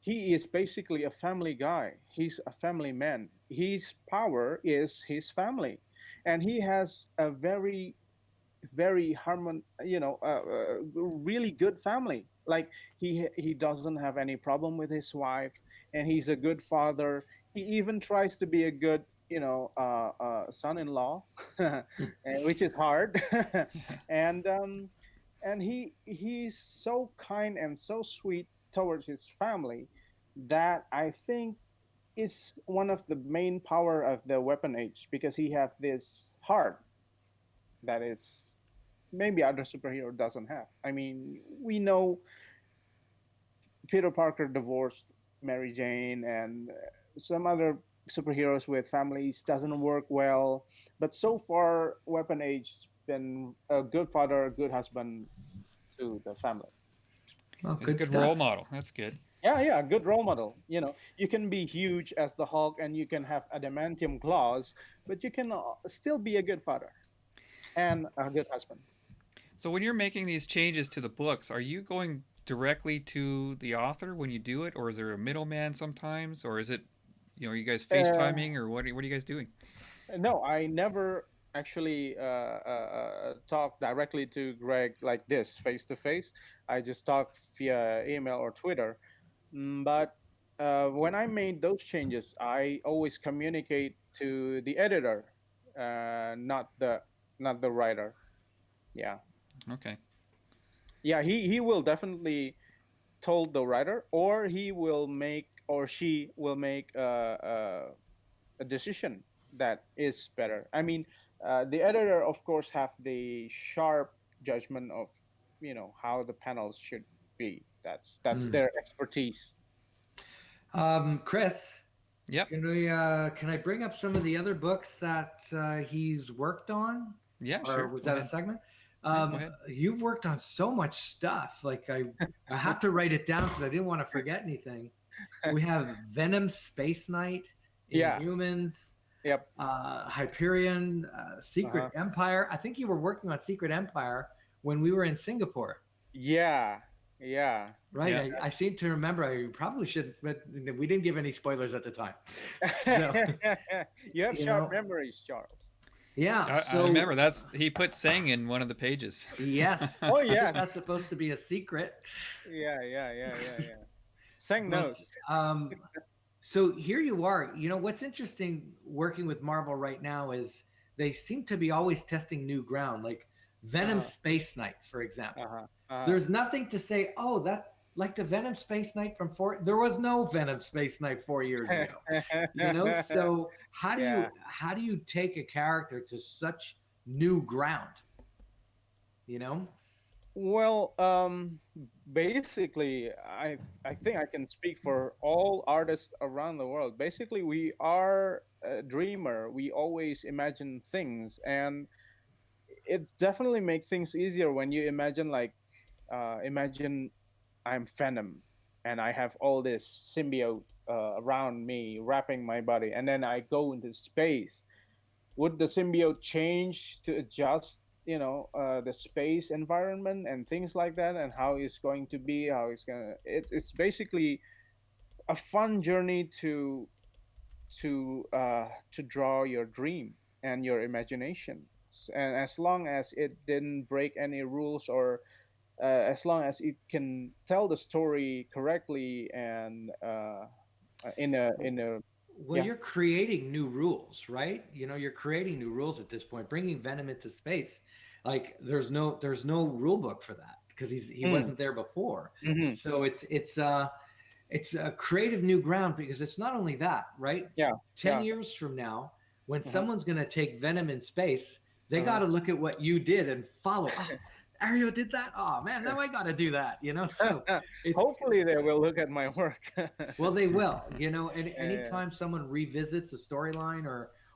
he is basically a family guy. He's a family man. His power is his family, and he has a very really good family. Like, he doesn't have any problem with his wife, and he's a good father. He even tries to be a good son-in-law, which is hard. and he's so kind and so sweet towards his family, that I think is one of the main power of the Weapon Age, because he have this heart that is maybe other superhero doesn't have. I mean, we know Peter Parker divorced Mary Jane, and some other superheroes with families doesn't work well. But so far, Weapon Age has been a good father, a good husband to the family. well, he's a good good role stuff. model. That's good. Yeah, good role model. You can be huge as the Hulk and you can have adamantium claws, but you can still be a good father and a good husband. So when you're making these changes to the books, are you going directly to the author when you do it, or is there a middleman sometimes, or is it, are you guys Uh, FaceTiming, or what are you guys doing? no, I never actually talk directly to Greg like this, face to face. I just talk via email or Twitter. But when I made those changes, I always communicate to the editor, not the writer. Yeah, Okay. yeah. He will definitely told the writer, or he will make or she will make a decision that is better. I mean, the editor, of course, have the sharp judgment of how the panels should be. That's Hmm. their expertise. Chris, Yep. can I bring up some of the other books that he's worked on, Yeah. or Sure. was Go that a ahead. segment? Yeah. Go ahead. You've worked on so much stuff. Like I had to write it down because I didn't want to forget anything. We have Venom, Space Knight, Yeah. Inhumans, Yep. Hyperion, Secret Uh-huh. Empire. I think you were working on Secret Empire when we were in Singapore. Yeah. Yeah. Right. Yeah. I seem to remember. I probably should, but we didn't give any spoilers at the time. So, You have you sharp know, memories, Charles. yeah. I So, remember he put "sang" in one of the pages. yes, Oh I think that's yes. supposed to be a secret. Yeah. Sang But nose. so here you are. What's interesting working with Marvel right now is they seem to be always testing new ground, like Venom Uh-huh. Space Knight, for example. Uh-huh. Uh-huh. There's nothing to say, oh, that's like the Venom Space Knight from there was no Venom Space Knight 4 years ago. So Yeah. how do you take a character to such new ground? You know? Well, basically, I think I can speak for all artists around the world. Basically, we are a dreamer. We always imagine things, and it definitely makes things easier when you imagine, like, imagine I'm Venom, and I have all this symbiote around me, wrapping my body, and then I go into space. Would the symbiote change to adjust the space environment and things like that, and how it's going to be, how it's gonna it's basically a fun journey to draw your dream and your imagination. And as long as it didn't break any rules, or as long as it can tell the story correctly, and in a Well, yeah. you're creating new rules, right? You're creating new rules at this point. Bringing Venom into space, like there's no rule book for that because he Mm, wasn't there before. mhm. So it's a creative new ground because it's not only that, right? Yeah, 10 yeah. years from now, when Uh-huh, someone's going to take Venom in space, they got uh-huh. to look at what you did and follow. Oh, Ario did that. Oh man, now I got to do that. So Hopefully they it's will look at my work. well, they will. And Yeah, anytime someone revisits a storyline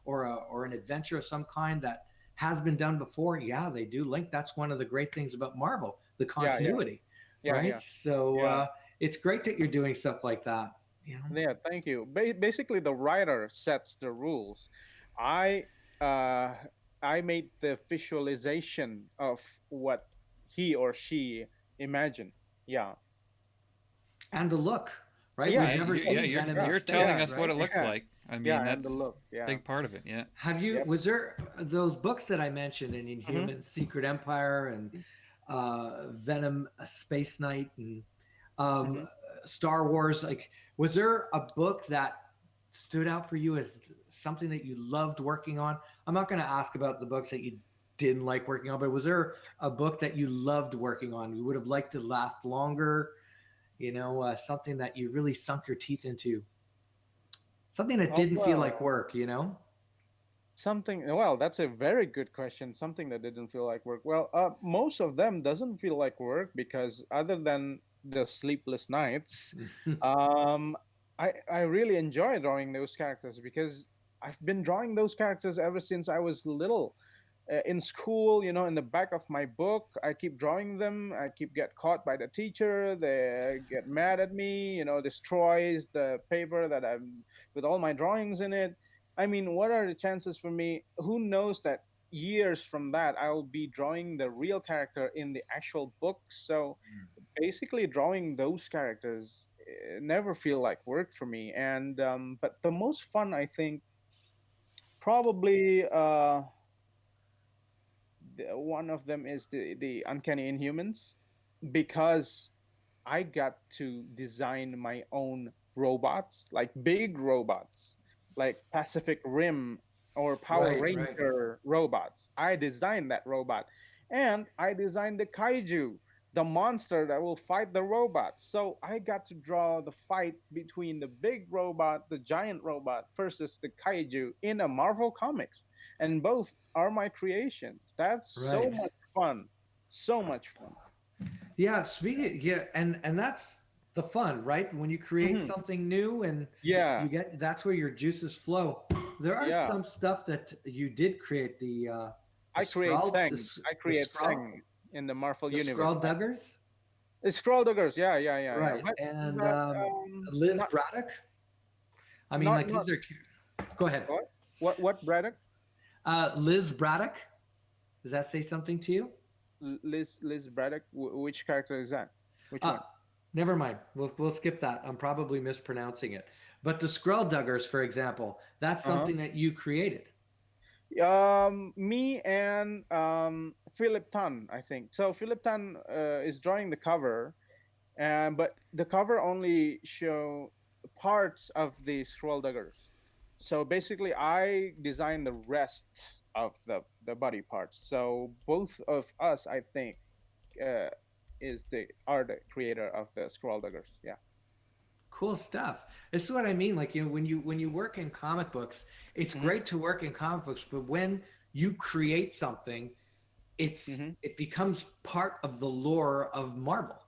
or an adventure of some kind that has been done before, yeah, they do link. That's one of the great things about Marvel, the yeah, yeah, continuity, yeah, right? yeah, So yeah. it's great that you're doing stuff like that. You know, Yeah, thank you. Basically, the writer sets the rules. I uh, I made the visualization of what he or she imagined. Yeah, and the look, right? yeah, We've Yeah. and the never You, look. yeah. seen You're Venom in Yeah, you're telling space, yeah, us what right? it looks yeah, like. I mean, yeah, and the that's look. a Yeah. big part of it. Yeah. Yep. Was there those books that I mentioned in Hmm. Inhuman, Secret Empire, and Venom, Space Knight, and um, Hmm. Star Wars? Like, was there a book that stood out for you as something that you loved working on? I'm not going to ask about the books that you didn't like working on, but was there a book that you loved working on? You would have liked to last longer, something that you really sunk your teeth into, something that Oh didn't feel like well. work. Something, well, that's a very good question. Something that didn't feel like work. Well, most of them doesn't feel like work, because other than the sleepless nights, um, I really enjoy drawing those characters, because I've been drawing those characters ever since I was little. in school, in the back of my book, I keep drawing them. I keep get caught by the teacher. They get mad at me, destroys the paper that I'm with all my drawings in it. I mean, what are the chances for me? Who knows that years from that I'll be drawing the real character in the actual book? So basically, drawing those characters never feel like work for me. And but the most fun, I think, probably one of them is the Uncanny Inhumans, because I got to design my own robots, like big robots, like Pacific Rim or Power Right, right. Ranger robots. I designed that robot. And I designed the kaiju, the monster that will fight the robots. So I got to draw the fight between the big robot, the giant robot, versus the kaiju in a Marvel comics. And both are my creations. That's so Right. much fun. So much fun. Yeah, speaking, yeah, and that's the fun, right? When you create Hmm. something new and Yeah. you get, that's where your juices flow. There are Yeah. some stuff that you did create, the I create scroll, Sang. I the create scroll, Sang in the Marvel the universe. scroll duggers, It's Scroll Duggars. Yeah, yeah, yeah, yeah. right? And But Liz not Braddock. I mean, not like not these are. Go ahead. what what Braddock? Liz Braddock. Does that say something to you? Liz Braddock. Which character is that? Which Uh, one? Never mind. We'll skip that. I'm probably mispronouncing it. But the scroll duggers, for example, that's Uh something that you created. huh. Me and Philip Tan, I think. So Philip Tan is drawing the cover, but the cover only show parts of the Scroll Duggars. So basically, I designed the rest of the body parts. So both of us, I think, uh, are the creator of the Scroll Duggars. Yeah. Cool stuff. This is what I mean. Like, when you work in comic books, it's Hmm. great to work in comic books, but when you create something, Hmm. it becomes part of the lore of Marvel, right?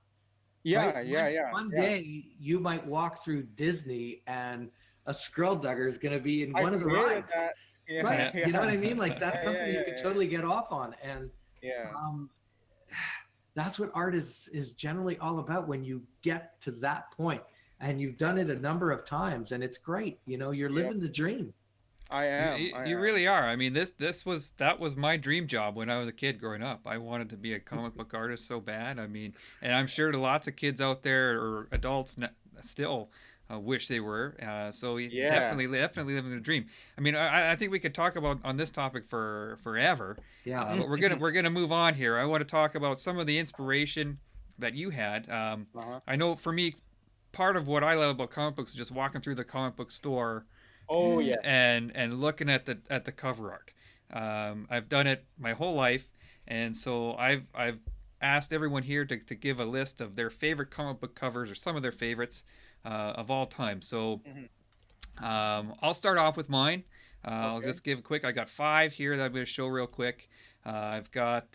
Yeah. Yeah. Yeah. One Yeah. day you might walk through Disney and a Skrull Dugger is going to be in I one of the created rides, that. Yeah. right? Yeah. You know Yeah. what I mean? Like that's Yeah. Yeah. something you Yeah. could Yeah. totally get off on, and Yeah. um, that's what art is generally all about. When you get to that point, and you've done it a number of times, and it's great. You're Yeah. living the dream. I am. I You am. really are. I mean, that was my dream job when I was a kid growing up. I wanted to be a comic book artist so bad. I mean, and I'm sure lots of kids out there or adults still wish they were. So Yeah. definitely living the dream. I mean, I think we could talk about on this topic for forever, Yeah. but we're gonna move on here. I want to talk about some of the inspiration that you had. Uh-huh. I know for me, part of what I love about comic books is just walking through the comic book store Oh yeah. and looking at the cover art. I've done it my whole life, and so I've asked everyone here to give a list of their favorite comic book covers or some of their favorites of all time. So Hmm. I'll start off with mine. I'll Okay. just give a quick. I got five here that I'm going to show real quick. I've got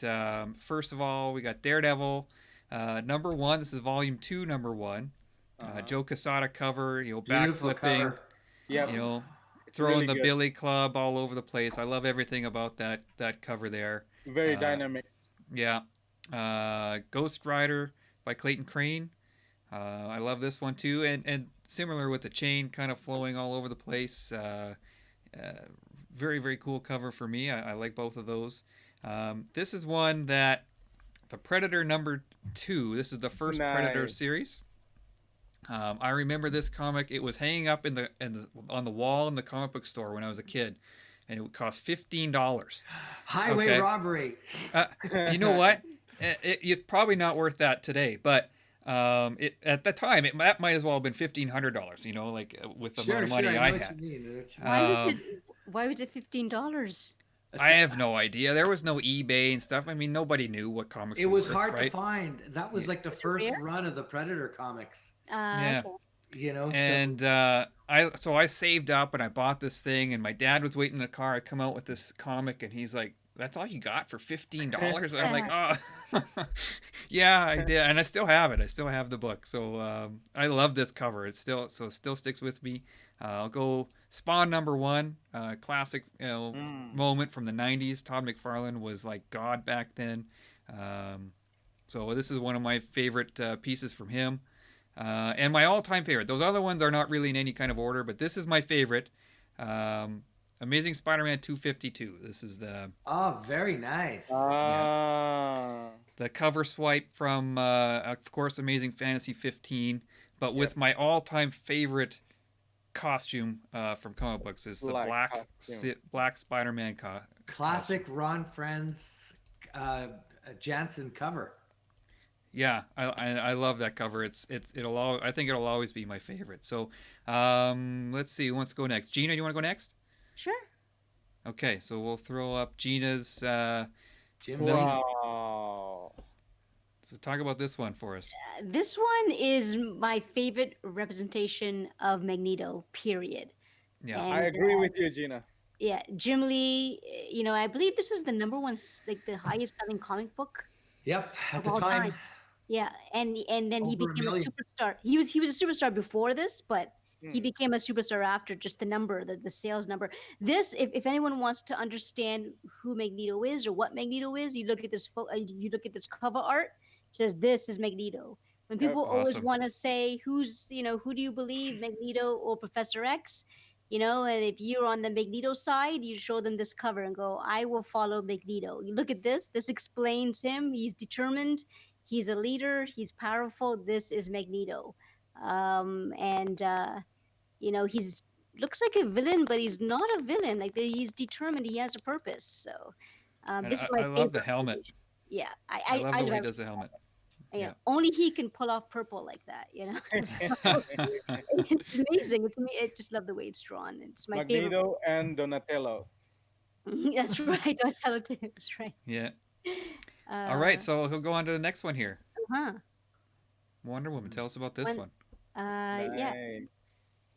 first of all we got Daredevil, number one. This is volume two, number one. Uh-huh. Joe Quesada cover, Beautiful backflipping, cover. Yep. you know, It's throwing really the good. Billy Club all over the place. I love everything about that cover there. Very Uh, dynamic. yeah, Ghost Rider by Clayton Crane. I love this one too, and similar with the chain kind of flowing all over the place. Uh, very cool cover for me. I like both of those. This is one that the Predator number two. This is the first Predator Nice. series. I remember this comic. It was hanging up on the wall in the comic book store when I was a kid, and it would cost $15. Highway Okay, robbery. uh, you know what? It's probably not worth that today, but it at the time that might as well have been $1,500. Like with the amount Sure, of sure. money I I know what had. you mean. I know what you mean. Why was Um, it? Why was it $15? I have no idea. There was no eBay and stuff. I mean, nobody knew what comics It were was worth, hard to right? find. That was Yeah. like the first Rare? run of the Predator comics. Yeah. Okay. So And I saved up and I bought this thing, and my dad was waiting in the car. I come out with this comic, and he's like, that's all you got for $15? I'm like, oh, yeah, I did, and I still have it. I still have the book, so I love this cover. It still sticks with me. I'll go Spawn #1, classic, moment from the '90s. Todd McFarlane was like God back then, so this is one of my favorite pieces from him, and my all-time favorite. Those other ones are not really in any kind of order, but this is my favorite. Amazing Spider-Man 252. This is the very nice. the cover swipe from, of course, Amazing Fantasy 15, but with my all-time favorite costume from comic books is the black Spider-Man classic Ron Friends Jansen cover. Yeah, I love that cover. I think it'll always be my favorite. So, let's see who wants to go next. Gina, do you want to go next? Sure. Okay, so we'll throw up Gina's. Wow. So talk about this one for us. This one is my favorite representation of Magneto, period. Yeah. And, I agree with you, Gina. Yeah, Jim Lee, I believe this is the number one, like the highest selling comic book. Yep, at of the all time. Yeah, and then he Over a became a million. superstar. He was a superstar before this, but he became a superstar after. Just the number, the sales number. This, if anyone wants to understand who Magneto is or what Magneto is, you look at this cover art. It says this is Magneto. When people always Awesome. want to say who do you believe, Magneto or Professor X, and if you're on the Magneto side, you show them this cover and go, I will follow Magneto. You look at this explains him. He's determined. He's a leader. He's powerful. This is Magneto. He's looks like a villain, but he's not a villain. Like he's determined. He has a purpose. So this is my I love favorite the helmet. representation. Yeah, I love the way he does the helmet. Yeah. Only he can pull off purple like that, So, it's amazing. I just love the way it's drawn. It's my favorite. Magneto and Donatello. That's right. Donatello too. That's right. Yeah. All right, so he'll go on to the next one here. Wonder Woman. Tell us about this one. Yeah.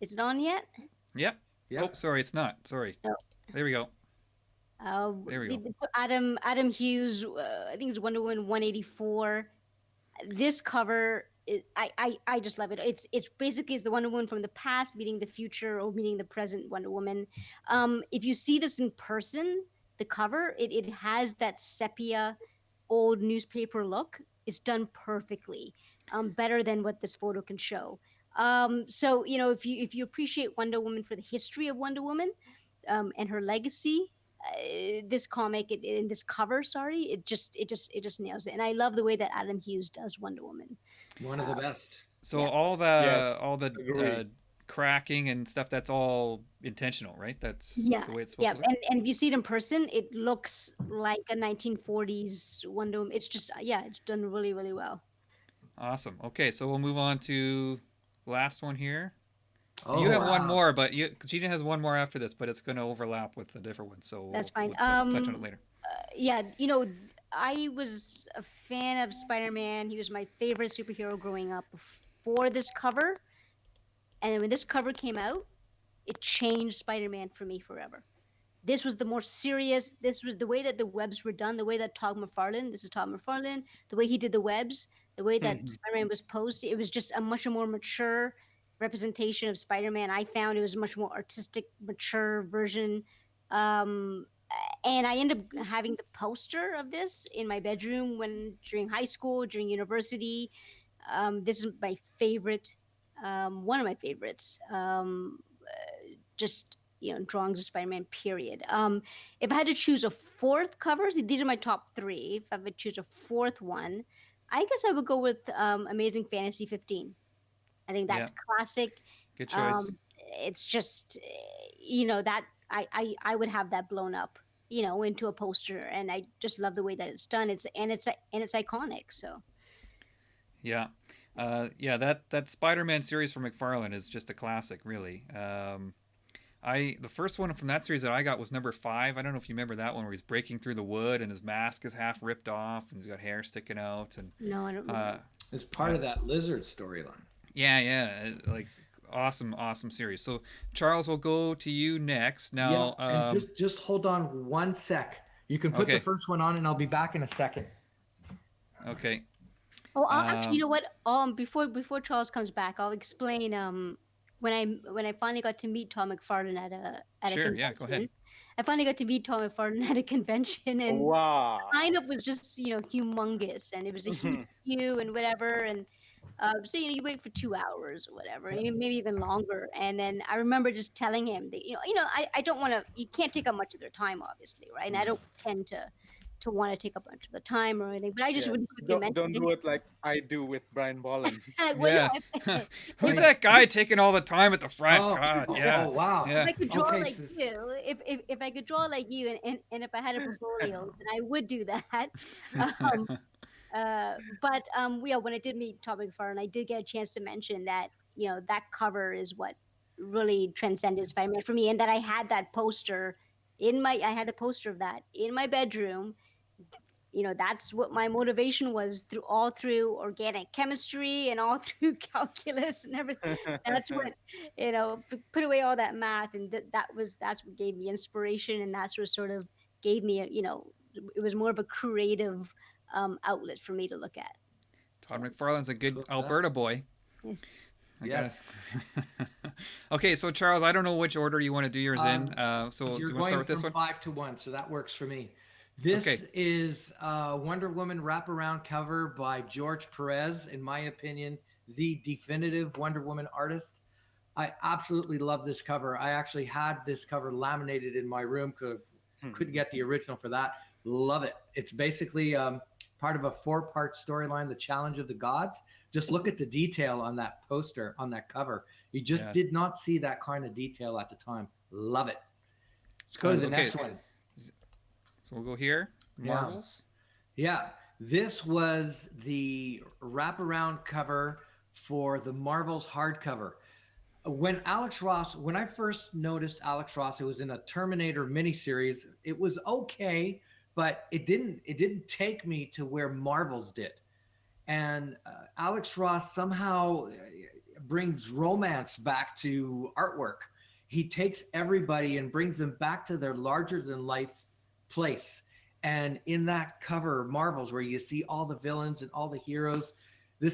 Is it on yet? Yep. Oh, sorry, it's not. Sorry. No. There we go. There we go. So Adam Hughes, I think it's Wonder Woman 184. This cover, I just love it. It's basically the Wonder Woman from the past meeting the future or meeting the present Wonder Woman. If you see this in person, the cover, it has that sepia old newspaper look. It's done perfectly, better than what this photo can show. So if you appreciate Wonder Woman for the history of Wonder Woman, and her legacy, this comic in this cover, it just nails it. And I love the way that Adam Hughes does Wonder Woman. One of the best. So all the cracking and stuff, that's all intentional, right? That's the way it's supposed to look. And if you see it in person, it looks like a 1940s Wonder Woman. It's just it's done really, really well. Awesome. Okay, so we'll move on to the last one here. Oh, you have one more, but Gina has one more after this, but it's going to overlap with a different one, so that's fine. We'll touch on it later. I was a fan of Spider-Man. He was my favorite superhero growing up before this cover, and when this cover came out, it changed Spider-Man for me forever. This was the more serious. This was the way that the webs were done. The way that this is Todd McFarlane. The way he did the webs. The way that Spider-Man was posed. It was just a much more mature representation of Spider-Man. I found it was a much more artistic, mature version. And I ended up having the poster of this in my bedroom during high school, during university. This is my favorite, one of my favorites. Drawings of Spider-Man, period. If I had to choose a fourth cover, these are my top three. If I would choose a fourth one, I guess I would go with Amazing Fantasy 15. I think that's classic. Good choice. It's just, that I would have that blown up, into a poster, and I just love the way that it's done. It's iconic. So. Yeah, that Spider-Man series from McFarlane is just a classic, really. The first one from that series that I got was number 5. I don't know if you remember that one where he's breaking through the wood and his mask is half ripped off and he's got hair sticking out. And no, I don't remember. It's part of that Lizard storyline. Yeah, like awesome series. So Charles, will go to you next. Now, and just hold on one sec. You can put the Okay. first one on, and I'll be back in a second. Okay. Oh, actually, you Um, know what? Before Charles comes back, I'll explain. When I finally got to meet Tom McFarlane at a sure. Yeah. Go ahead. convention, I finally got to meet Tom McFarlane at a convention, and Wow. lineup was just humongous, and it was a huge queue and whatever, and so you wait for 2 hours or whatever, and maybe even longer. And then I remember just telling him that I don't want to. You can't take up much of their time, obviously, right? And I don't tend to want to take up much of the time or anything, but I just Yeah. would quickly mention Don't to do it like I do with Brian Bolland. him. Well, Yeah. no, Who's if, that guy taking all the time at the front? Oh, God. oh, Yeah. oh, wow. if Yeah. I could draw Okay, like you, if I could draw like you, and if I had a portfolio, then I would do that. Um, yeah, when I did meet Tom McFarlane, I did get a chance to mention that that cover is what really transcended Spider-Man for me, and that I had that poster I had the poster of that in my bedroom. That's what my motivation was through organic chemistry and all through calculus and everything. That's what put away all that math, and that's what gave me inspiration, and that's what sort of gave me it was more of a creative outlet for me to look at. Todd So McFarlane's a good Cool stuff. Alberta boy. yes. I gotta- Yes. Okay, so Charles, I don't know which order you want to do yours in. So You're you want to going start with this from one? 5 to 1, so that works for me. This Okay. is Wonder Woman wraparound cover by George Perez, in my opinion, the definitive Wonder Woman artist. I absolutely love this cover. I actually had this cover laminated in my room because couldn't get the original for that. Love it. It's basically part of a 4-part storyline, The Challenge of the Gods. Just look at the detail on that poster, on that cover. You just Yeah. did not see that kind of detail at the time. Love it. Let's go to the Okay. next one. So we'll go here. Yeah. Marvels. Yeah, this was the wraparound cover for the Marvels hardcover. When I first noticed Alex Ross, it was in a Terminator miniseries. It was okay, but it didn't take me to where Marvels did. And Alex Ross somehow brings romance back to artwork. He takes everybody and brings them back to their larger than life place. And in that cover, Marvels, where you see all the villains and all the heroes, I'm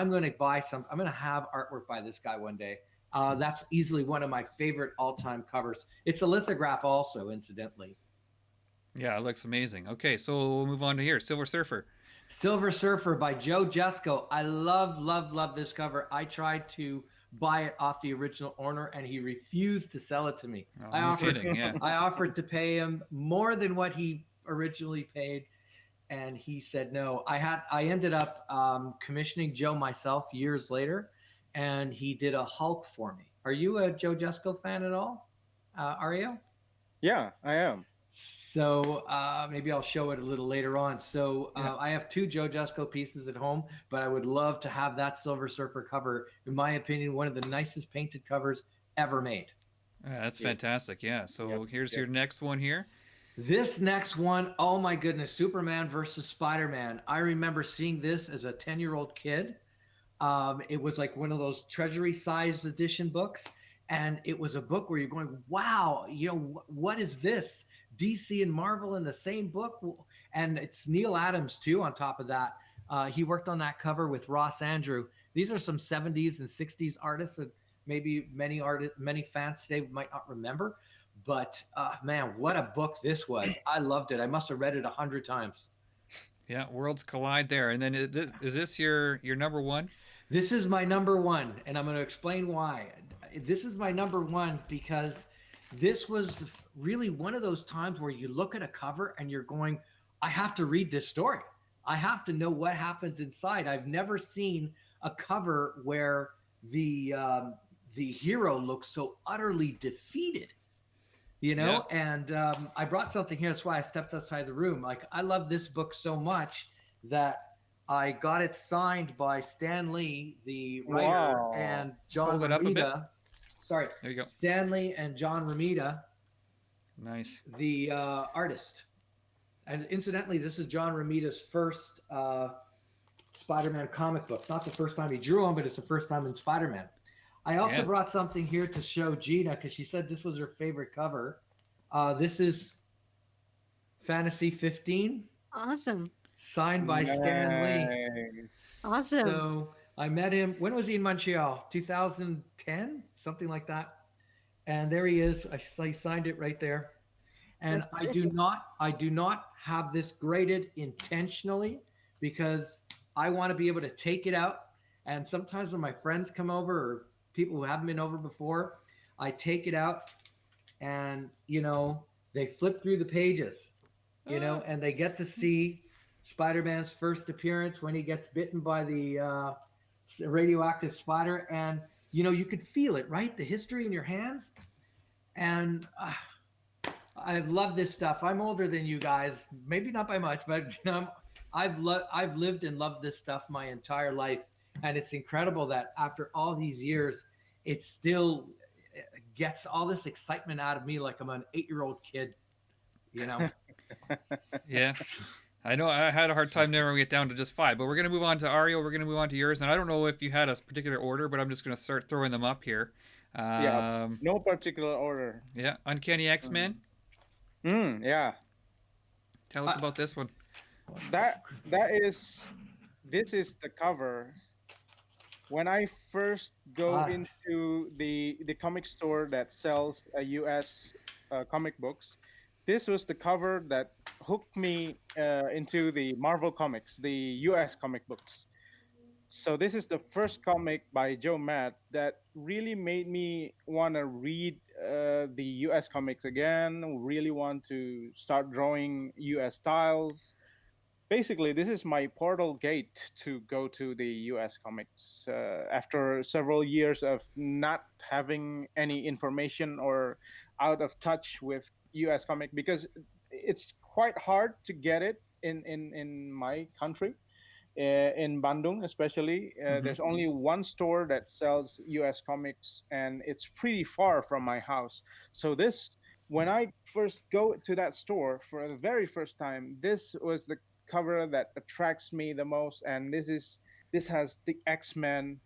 going to have artwork by this guy one day. That's easily one of my favorite all-time covers. It's a lithograph also, incidentally. Yeah, it looks amazing. Okay, so we'll move on to here. Silver Surfer. Silver Surfer by Joe Jusko. I love this cover. I tried to buy it off the original owner, and he refused to sell it to me. Oh, I no offered kidding, yeah. I offered to pay him more than what he originally paid, and he said no. I ended up commissioning Joe myself years later, and he did a Hulk for me. Are you a Joe Jusko fan at all, Ario? Yeah, I am. So maybe I'll show it a little later on. So I have 2 Joe Jusko pieces at home, but I would love to have that Silver Surfer cover. In my opinion, one of the nicest painted covers ever made. That's fantastic. Yeah. So Yep, here's yep. your next one here. This next one, oh my goodness, Superman versus Spider-Man. I remember seeing this as a 10-year-old kid. It was like one of those treasury-sized edition books, and it was a book where you're going, wow, what is this? DC and Marvel in the same book, and it's Neil Adams too. On top of that, he worked on that cover with Ross Andrew. These are some 70s and 60s artists that maybe many fans today might not remember. But man, what a book this was! I loved it. I must have read it 100 times. Yeah, worlds collide there. And then is this your number one? This is my number one, and I'm going to explain why. This is my number one because this was really one of those times where you look at a cover and you're going, I have to read this story. I have to know what happens inside. I've never seen a cover where the hero looks so utterly defeated, Yeah. And I brought something here. That's why I stepped outside the room. Like, I love this book so much that I got it signed by Stan Lee, the writer, Wow. and John Hold it up a bit. Romita. Sorry, There you go. Stan Lee and John Romita, Nice. the artist. And incidentally, this is John Romita's first Spider-Man comic book. Not the first time he drew them, but it's the first time in Spider-Man. I also brought something here to show Gina because she said this was her favorite cover. This is Fantasy 15, Awesome. signed by Stan Lee. Nice. Awesome. So I met him. When was he in Montreal? 2010, something like that. And there he is. I signed it right there. And That's beautiful. I do not have this graded intentionally because I want to be able to take it out. And sometimes when my friends come over or people who haven't been over before, I take it out and, they flip through the pages, and they get to see Spider-Man's first appearance when he gets bitten by the radioactive spider. And, you could feel it, right? The history in your hands. And I love this stuff. I'm older than you guys, maybe not by much, but I've lived and loved this stuff my entire life, and it's incredible that after all these years, it still gets all this excitement out of me, like I'm an 8-year-old kid. You know. Yeah. I know I had a hard time narrowing it down to just 5, but we're going to move on to Ario. We're going to move on to yours. And I don't know if you had a particular order, but I'm just going to start throwing them up here. Yeah, no particular order. Yeah. Uncanny X-Men. Yeah. Tell us about this one. This is the cover. When I first go into the comic store that sells US comic books, this was the cover that hooked me into the Marvel comics, the US comic books. So this is the first comic by Joe Matt that really made me want to read the US comics again, really want to start drawing US styles. Basically, this is my portal gate to go to the US comics. After several years of not having any information or out of touch with US comic, because it's quite hard to get it in my country, in Bandung especially. There's only one store that sells US comics, and it's pretty far from my house. So when I first go to that store for the very first time, this was the cover that attracts me the most. And this has the X-Men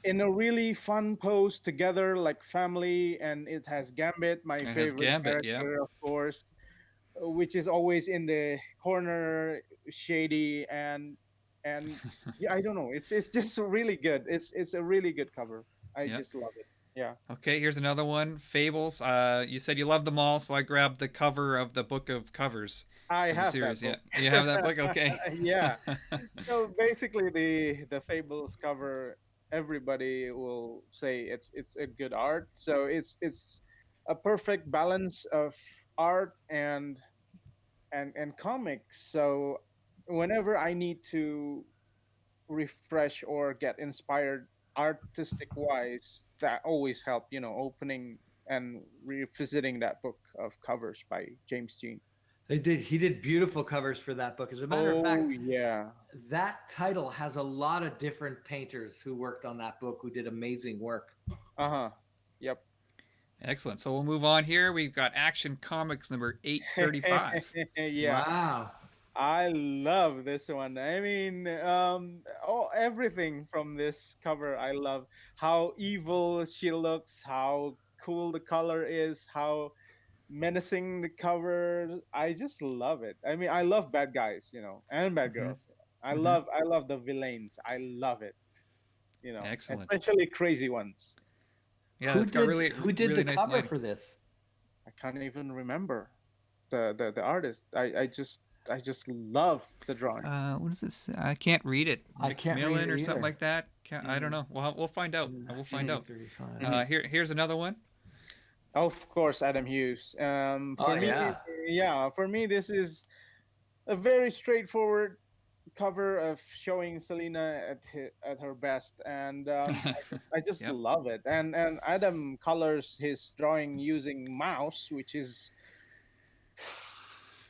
in a really fun pose together like family, and it has Gambit, my It has favorite Gambit, yeah. character, of course, which is always in the corner, shady, and yeah, I don't know, it's just really good. It's a really good cover. I Yep. just love it. Yeah. Okay, here's another one. Fables. You said you loved them all, so I grabbed the cover of the book of covers I for the have that series. Yeah, book. you have that book. Okay. Yeah. So basically, the Fables cover, everybody will say it's a good art. So it's a perfect balance of art and comics. So whenever I need to refresh or get inspired artistic wise, that always help. Opening and revisiting that book of covers by James Jean. He did beautiful covers for that book. As a matter of Oh fact, yeah. that title has a lot of different painters who worked on that book who did amazing work. Uh-huh. Yep. Excellent. So we'll move on here. We've got Action Comics number 835. Yeah. Wow. I love this one. I mean, everything from this cover I love. How evil she looks, how cool the color is, how menacing the cover. I just love it. I mean, I love bad guys, and bad Mhm. girls. I Mhm. love the villains. I love it, Excellent. especially crazy ones. Yeah, it's got really, who did really the nice cover lighting. for this? I can't even remember the artist. I just love the drawing. What is this? I can't read it. I can't read McMillan it or something either. like that. I don't know. We'll find out. We'll find out. 835. Here's another one. Of course, Adam Hughes. Oh For me, yeah. yeah, for me, this is a very straightforward cover of showing Selena at her best, and I just Yep. love it. And Adam colors his drawing using mouse, which is,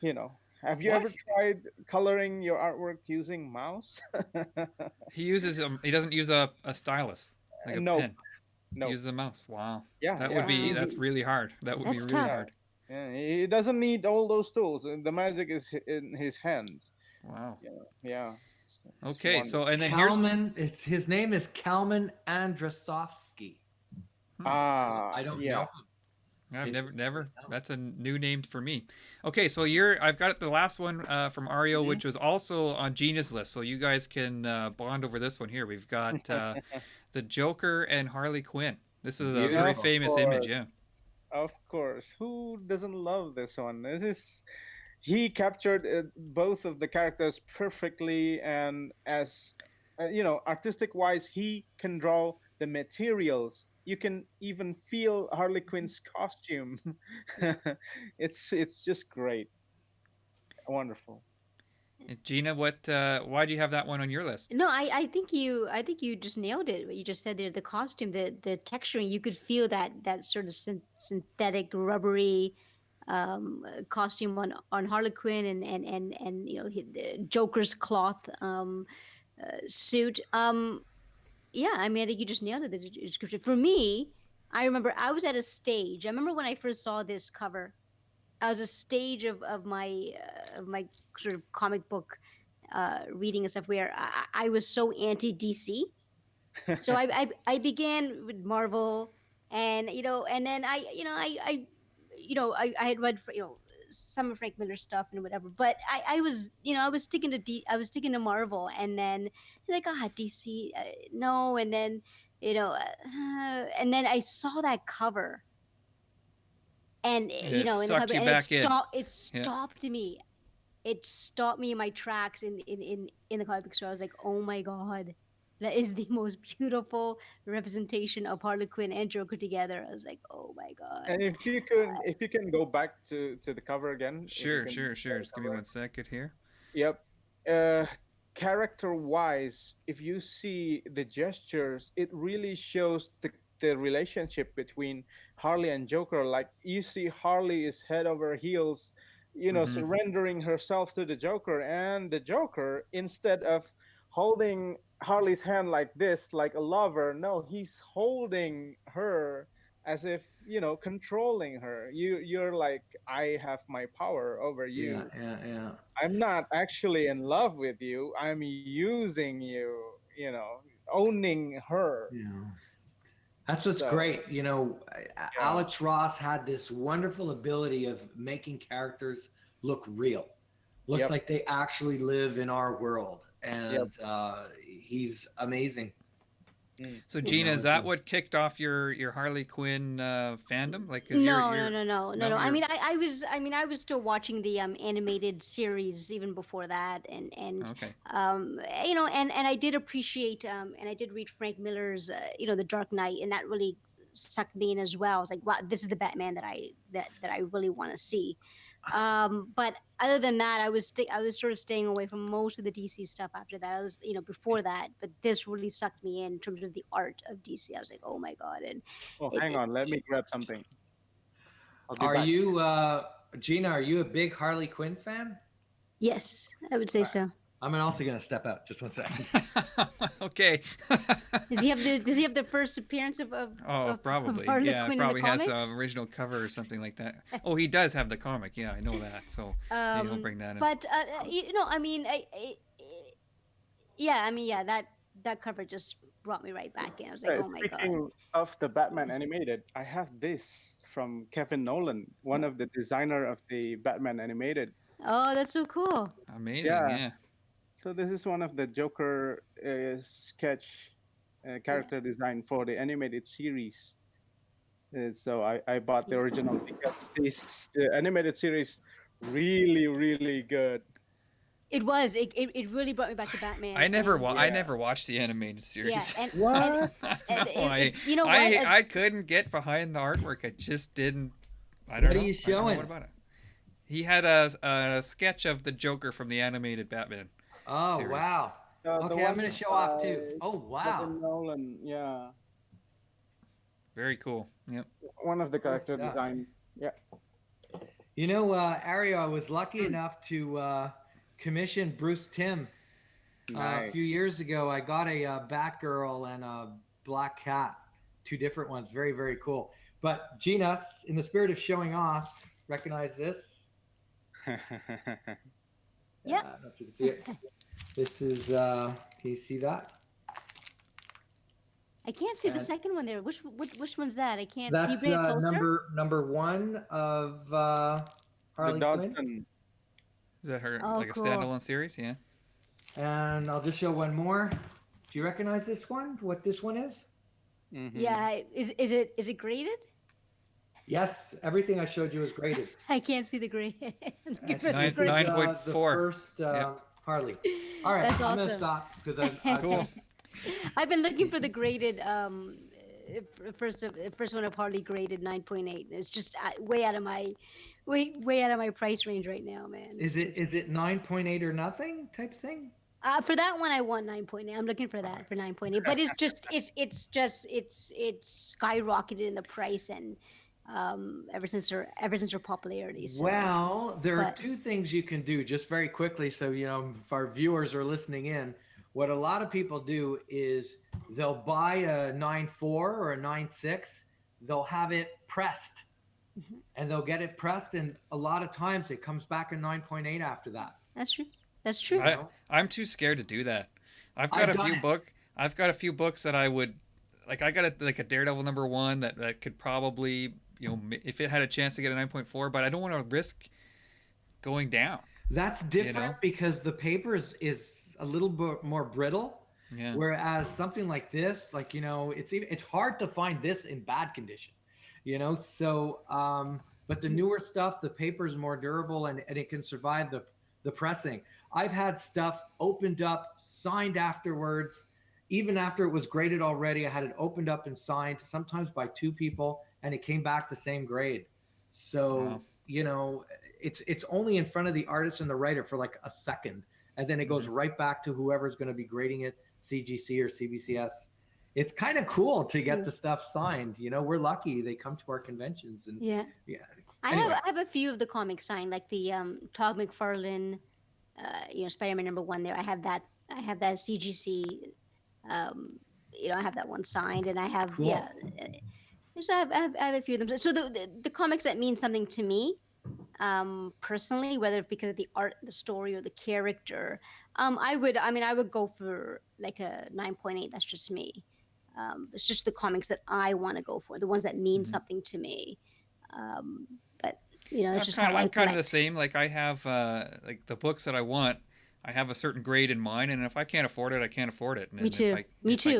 Have you What? ever tried coloring your artwork using mouse? He doesn't use a stylus like a Nope, pen. He nope. uses a mouse. Wow. Yeah, That would yeah. be Wow. that's really hard. That would be That's really tough. Yeah, hard. yeah. He doesn't need all those tools. The magic is in his hands. Wow. Yeah, yeah. It's Okay, so wonderful. and then here's His name is Kalman Andrasovsky. Ah, I don't know yeah. him. I've It's- never. no. That's a new name for me. Okay, so I've got the last one from Ario, which was also on Gina's list. So you guys can bond over this one here. We've got the Joker and Harley Quinn. This is a very Of Beautiful. famous image, course, yeah. of course. Who doesn't love this one? This is he captured both of the characters perfectly, and as artistic wise, he can draw the materials. You can even feel Harley Quinn's costume. It's just great, wonderful. And Gina, why do you have that one on your list? No, I think you just nailed it. What you just said there, the costume, the texturing, you could feel that sort of synthetic, rubbery costume on Harley Quinn and the Joker's cloth suit. Yeah, I mean, I think you just nailed it. The description for me, I remember I was at a stage. I remember when I first saw this cover. I was a stage of my sort of comic book reading and stuff where I was so anti DC. So I began with Marvel, and and then I had read some of Frank Miller stuff and whatever, but I was I was sticking to I was sticking to Marvel, and then like DC no, and then and then I saw that cover, and And it sucked you and back in. it Yeah. stopped me. It stopped me in my tracks in the comic book store. I was like, oh my god, that is the most beautiful representation of Harley Quinn and Joker together. I was like, oh my god. And if you can go back to the cover again, if you Sure, can sure, show sure. the Just give me cover. 1 second here. Yep. Character wise, if you see the gestures, it really shows the relationship between Harley and Joker. Like you see, Harley is head over heels, Hmm. surrendering herself to the Joker, and the Joker, instead of holding Harley's hand like this, like a lover, no, he's holding her as if controlling her. You're like, I have my power over Yeah, you. yeah, yeah. I'm not actually in love with you. I'm using you, owning her. Yeah. That's what's So, great. yeah. Alex Ross had this wonderful ability of making characters look real, look Yep. like they actually live in our world. Yep. And he's amazing. Mm. So You Gina, know, is it's that a, what kicked off your Harley Quinn fandom? Like, cause No, no, you're no, no, no, no, no. I you're mean, I was still watching the animated series even before that, and okay. and I did appreciate and I did read Frank Miller's The Dark Knight, and that really sucked me in as well. I was like, wow, this is the Batman that I really want to see. But other than that, I was sort of staying away from most of the DC stuff after that. I was before that, but this really sucked me in terms of the art of DC. I was like, oh my god, and Oh, it, hang it, on. Let me grab something. I'll be are back. you, Gina, are you a big Harley Quinn fan? yes, I would say so. I'm also going to step out. Just 1 second. Okay. Does he have the first appearance Oh, of probably. Harley Yeah, Quinn in the probably has the comics? original cover or something like that. Oh, he does have the comic. Yeah, I know that. So maybe he'll bring that in. But I mean, yeah, I mean, yeah, that cover just brought me right back in. I was like, oh my god. Speaking of the Batman animated, I have this from Kevin Nolan, one of the designer of the Batman animated. Oh, that's so cool. Amazing. Yeah. Yeah. So this is one of the Joker sketch Yeah. character design for the animated series. So I bought the Yeah. original because the animated series really really good. It was. It really brought me back to Batman. I never And I Yeah. never watched the animated yeah, series. and What? No, you know what? I couldn't get behind the artwork. I just didn't. I don't What are know. you I don't know showing? what about it. He had a sketch of the Joker from the animated Batman Oh, series. wow. The Okay, I'm one going to show off too. by Oh, wow. Kevin Nolan. Yeah, Very cool. Yep. one of the Cool character stuff. design. Yeah. Ario, I was lucky enough to commission Bruce Timm. A Nice. few years ago, I got a Batgirl and a Black Cat, two different ones. Very, very cool. But Gina, in the spirit of showing off, recognize this? Yep. I don't know if you can see it. This is, can you see that? I can't see the And second one there. Which one's that? I can't. Can you that's bring it closer? number one of The Harley Quinn. Dodson. Is that her Oh, like a cool. standalone series? Yeah. And I'll just show one more. Do you recognize this one? What this one is? Yeah. Is it graded? Yes, everything I showed you is graded. I can't see the grade. This Give us is the grade. 9.4. the first Yep. Harley. All right, That's I'm gonna awesome. stop because I Cool. I've been looking for the graded first one of Harley graded 9.8. It's just way out of my price range right now, man. is it 9.8 or nothing type thing? For that one I want 9.8. I'm looking for that for 9.8. But it's skyrocketed in the price and ever since her popularity. So. Well, there are but- two things you can do just very quickly. So, if our viewers are listening in, what a lot of people do is they'll buy a 9.4 or a 9.6, they'll have it pressed and they'll get it pressed. And a lot of times it comes back a 9.8 after that. That's true. That's true. I'm too scared to do that. I've I've got done it. I've got a few books that I would like. I got a Daredevil #1 that could probably, if it had a chance to get a 9.4, but I don't want to risk going down. That's different because the paper is a little bit more brittle. Yeah. Whereas something like this, it's hard to find this in bad condition, So, but the newer stuff, the paper is more durable and it can survive the pressing. I've had stuff opened up, signed afterwards, even after it was graded already. I had it opened up and signed, sometimes by two people, and it came back the same grade. So, it's only in front of the artist and the writer for like a second, and then it goes right back to whoever's going to be grading it, CGC or CBCS. It's kind of cool to get the stuff signed. We're lucky they come to our conventions and Yeah. Anyway. I have a few of the comics signed, like the Todd McFarlane, Spider-Man #1 there. I have that CGC. I have that one signed, and I have Cool. So I have a few of them. So the comics that mean something to me, personally, whether it's because of the art, the story, or the character, I would go for like a 9.8. That's just me. It's just the comics that I want to go for, the ones that mean something to me. But it's just how I I'm kind of the collect. same. Like I have like the books that I want. I have a certain grade in mind, and if I can't afford it, I can't afford it. And Me too. If I can,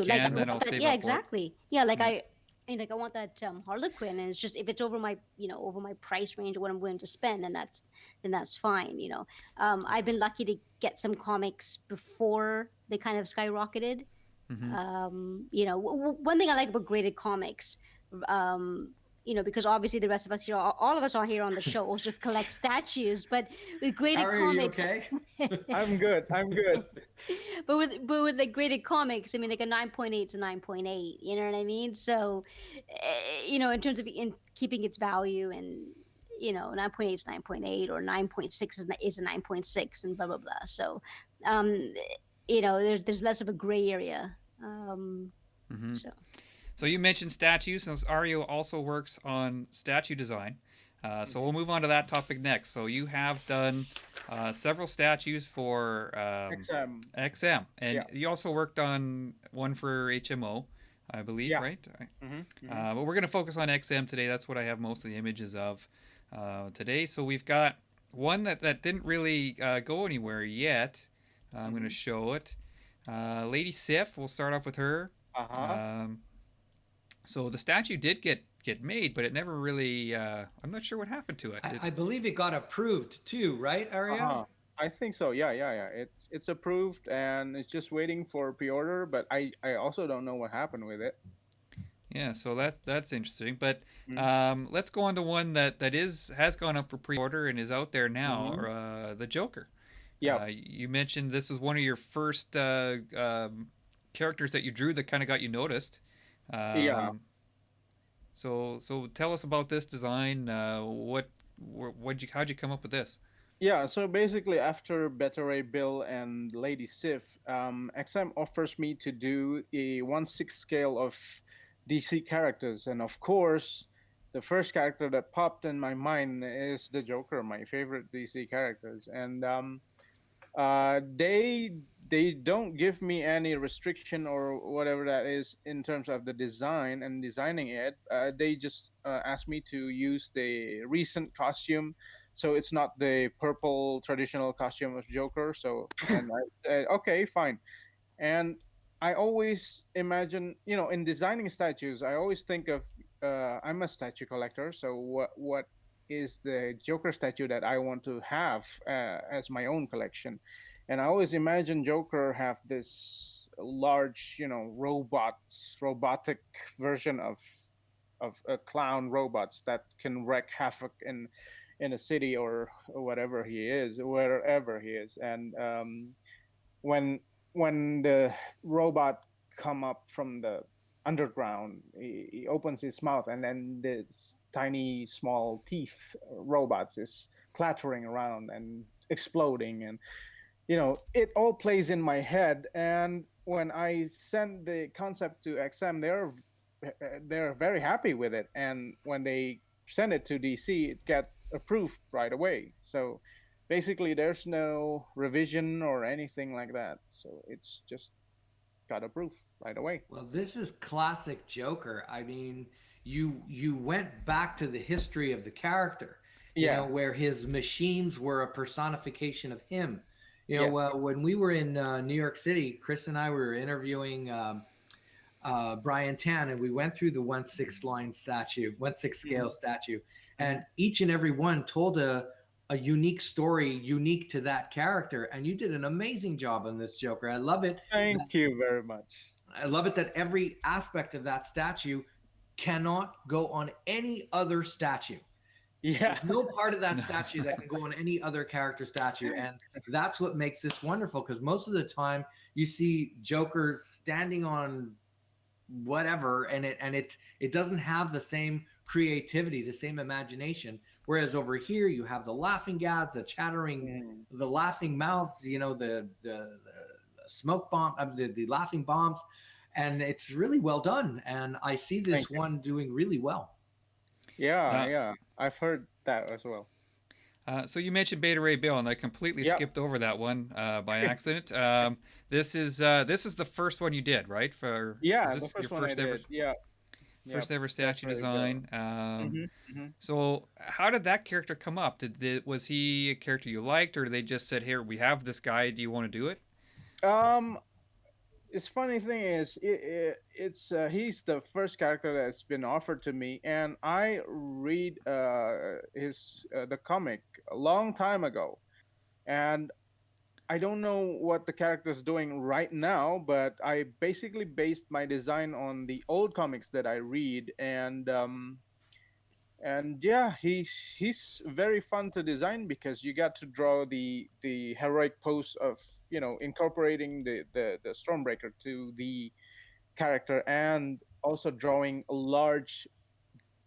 Like then I'll save yeah, up exactly. Yeah, like I want that Harlequin, and it's just if it's over my price range or what I'm willing to spend, then that's fine. I've been lucky to get some comics before they kind of skyrocketed. One thing I like about graded comics, because obviously the rest of us here, all of us are here on the show, also collect statues, but with graded Harry, are you comics, okay? I'm good. but with like graded comics, I mean, like a 9.8 is a 9.8. You know what I mean? So, in terms of keeping its value, and 9.8 is 9.8, or 9.6 is a 9.6, and blah blah blah. So, there's less of a gray area. So you mentioned statues. So Ario also works on statue design. So we'll move on to that topic next. So you have done several statues for XM, and you also worked on one for HMO, I believe, right? But we're going to focus on XM today. That's what I have most of the images of today. So we've got one that didn't really go anywhere yet. I'm going to show it. Lady Sif, we'll start off with her. So the statue did get made, but it never really. I'm not sure what happened to it. I believe it got approved too, right, Ario? I think so. Yeah. It's approved and it's just waiting for pre-order. But I also don't know what happened with it. Yeah, so that's interesting. But let's go on to one that has gone up for pre-order and is out there now. The Joker. Yeah. You mentioned this is one of your first characters that you drew that kind of got you noticed. So tell us about this design. How'd you come up with this? Yeah, so basically after Beta Ray Bill and Lady Sif, XM offers me to do a 1/6 scale of DC characters. And of course, the first character that popped in my mind is the Joker, my favorite DC characters. And They don't give me any restriction or whatever that is in terms of the design and designing it. They just ask me to use the recent costume, so it's not the purple traditional costume of Joker. So, and I said, okay, fine. And I always imagine, in designing statues, I always think of, I'm a statue collector, so what is the Joker statue that I want to have as my own collection? And I always imagine Joker have this large, robotic version of clown robots that can wreak havoc in a city or whatever he is, wherever he is. And when when the robot come up from the underground, he opens his mouth, and then this tiny small teeth robots is clattering around and exploding, and it all plays in my head. And when I send the concept to XM, they're very happy with it, and when they send it to DC, it get approved right away. So basically there's no revision or anything like that, so it's just got approved right away. Well, this is classic Joker. I mean, you went back to the history of the character, Yeah. where his machines were a personification of him. Yes. When we were in New York City, Chris and I were interviewing Brian Tan, and we went through the 1/6 line statue, 1/6 scale Mhm. statue, Mhm. and each and every one told a unique story, unique to that character. And you did an amazing job on this Joker. I love it. Thank you very much. I love it that every aspect of that statue cannot go on any other statue. Yeah. There's no part of that statue that can go on any other character statue. And that's what makes this wonderful, because most of the time you see Jokers standing on whatever, and it doesn't have the same creativity, the same imagination. Whereas over here you have the laughing gas, the chattering, Mm. the laughing mouths, the smoke bomb, the laughing bombs, and it's really well done. And I see Thank this you. one doing really well. Yeah, Uh, yeah, I've heard that as well. so you mentioned Beta Ray Bill, and I completely Yep. skipped over that one by accident. This is the first one you did, right? Is Yeah, the this your first one I did. Yeah. Yep. first ever That's statue where we go. design? Hmm. Hmm. So how did that character come up? Was he a character you liked, or they just said, "Here, we have this guy. Do you want to do it?" um it's funny thing is, it's he's the first character that's been offered to me, and I read his the comic a long time ago, and I don't know what the character's doing right now, but I basically based my design on the old comics that I read. And yeah, he's very fun to design, because you got to draw the heroic pose of, incorporating the Stormbreaker to the character, and also drawing a large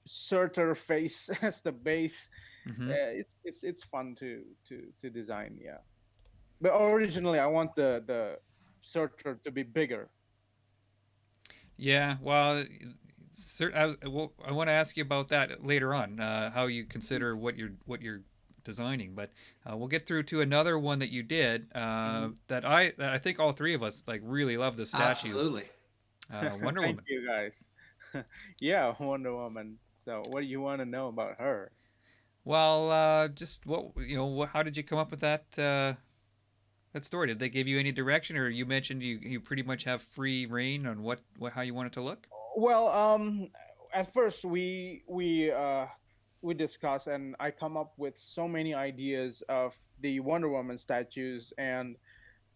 Surtur face as the base. Mm-hmm. It's fun to design, yeah. But originally, I want the Surtur to be bigger. Yeah, well, I want to ask you about that later on. How you consider what you're designing, but we'll get through to another one that you did Mhm. that I think all three of us like really love the statue, Absolutely. Wonder Thank Woman. you, guys. Yeah, Wonder Woman. So, what do you want to know about her? Well, just how did you come up with that story? Did they give you any direction, or you mentioned you pretty much have free reign on what how you want it to look? Well, at first we discuss, and I come up with so many ideas of the Wonder Woman statues. And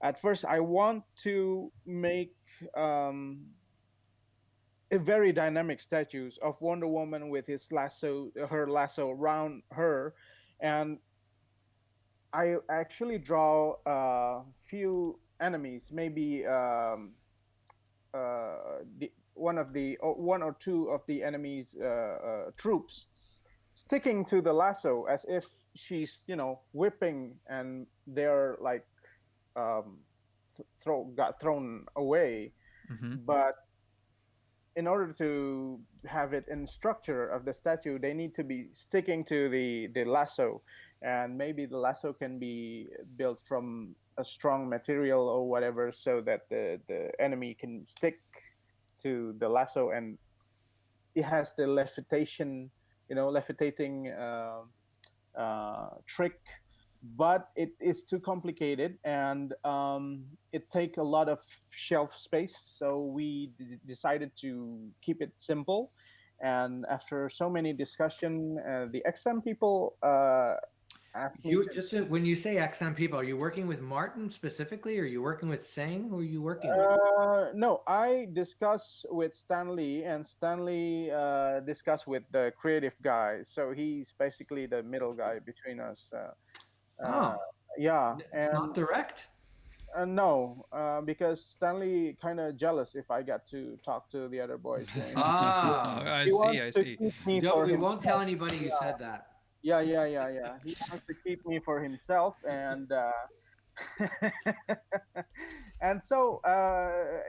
at first I want to make um a very dynamic statues of Wonder Woman with her lasso around her. And I actually draw a few enemies, maybe one or two of the enemy's troops sticking to the lasso, as if she's, whipping, and they're like, um, got thrown away. Mm-hmm. But in order to have it in structure of the statue, they need to be sticking to the lasso, and maybe the lasso can be built from a strong material or whatever, so that the enemy can stick to the lasso, and it has the levitation, levitating trick, but it is too complicated, and it take a lot of shelf space. So we decided to keep it simple. And after so many discussion, the XM people asked me You to. when you say XM people, are you working with Martin specifically, or are you working with Sang? Who are you working with? No, I discuss with Stanley, and Stanley discuss with the creative guy. So he's basically the middle guy between us. Uh, Oh, yeah, it's not and direct. no, because Stanley kind of jealous if I get to talk to the other boys. He, Ah, I he see. wants I to see. keep me for we won't tell himself. anybody you said that. Yeah. He wants to keep me for himself, and and so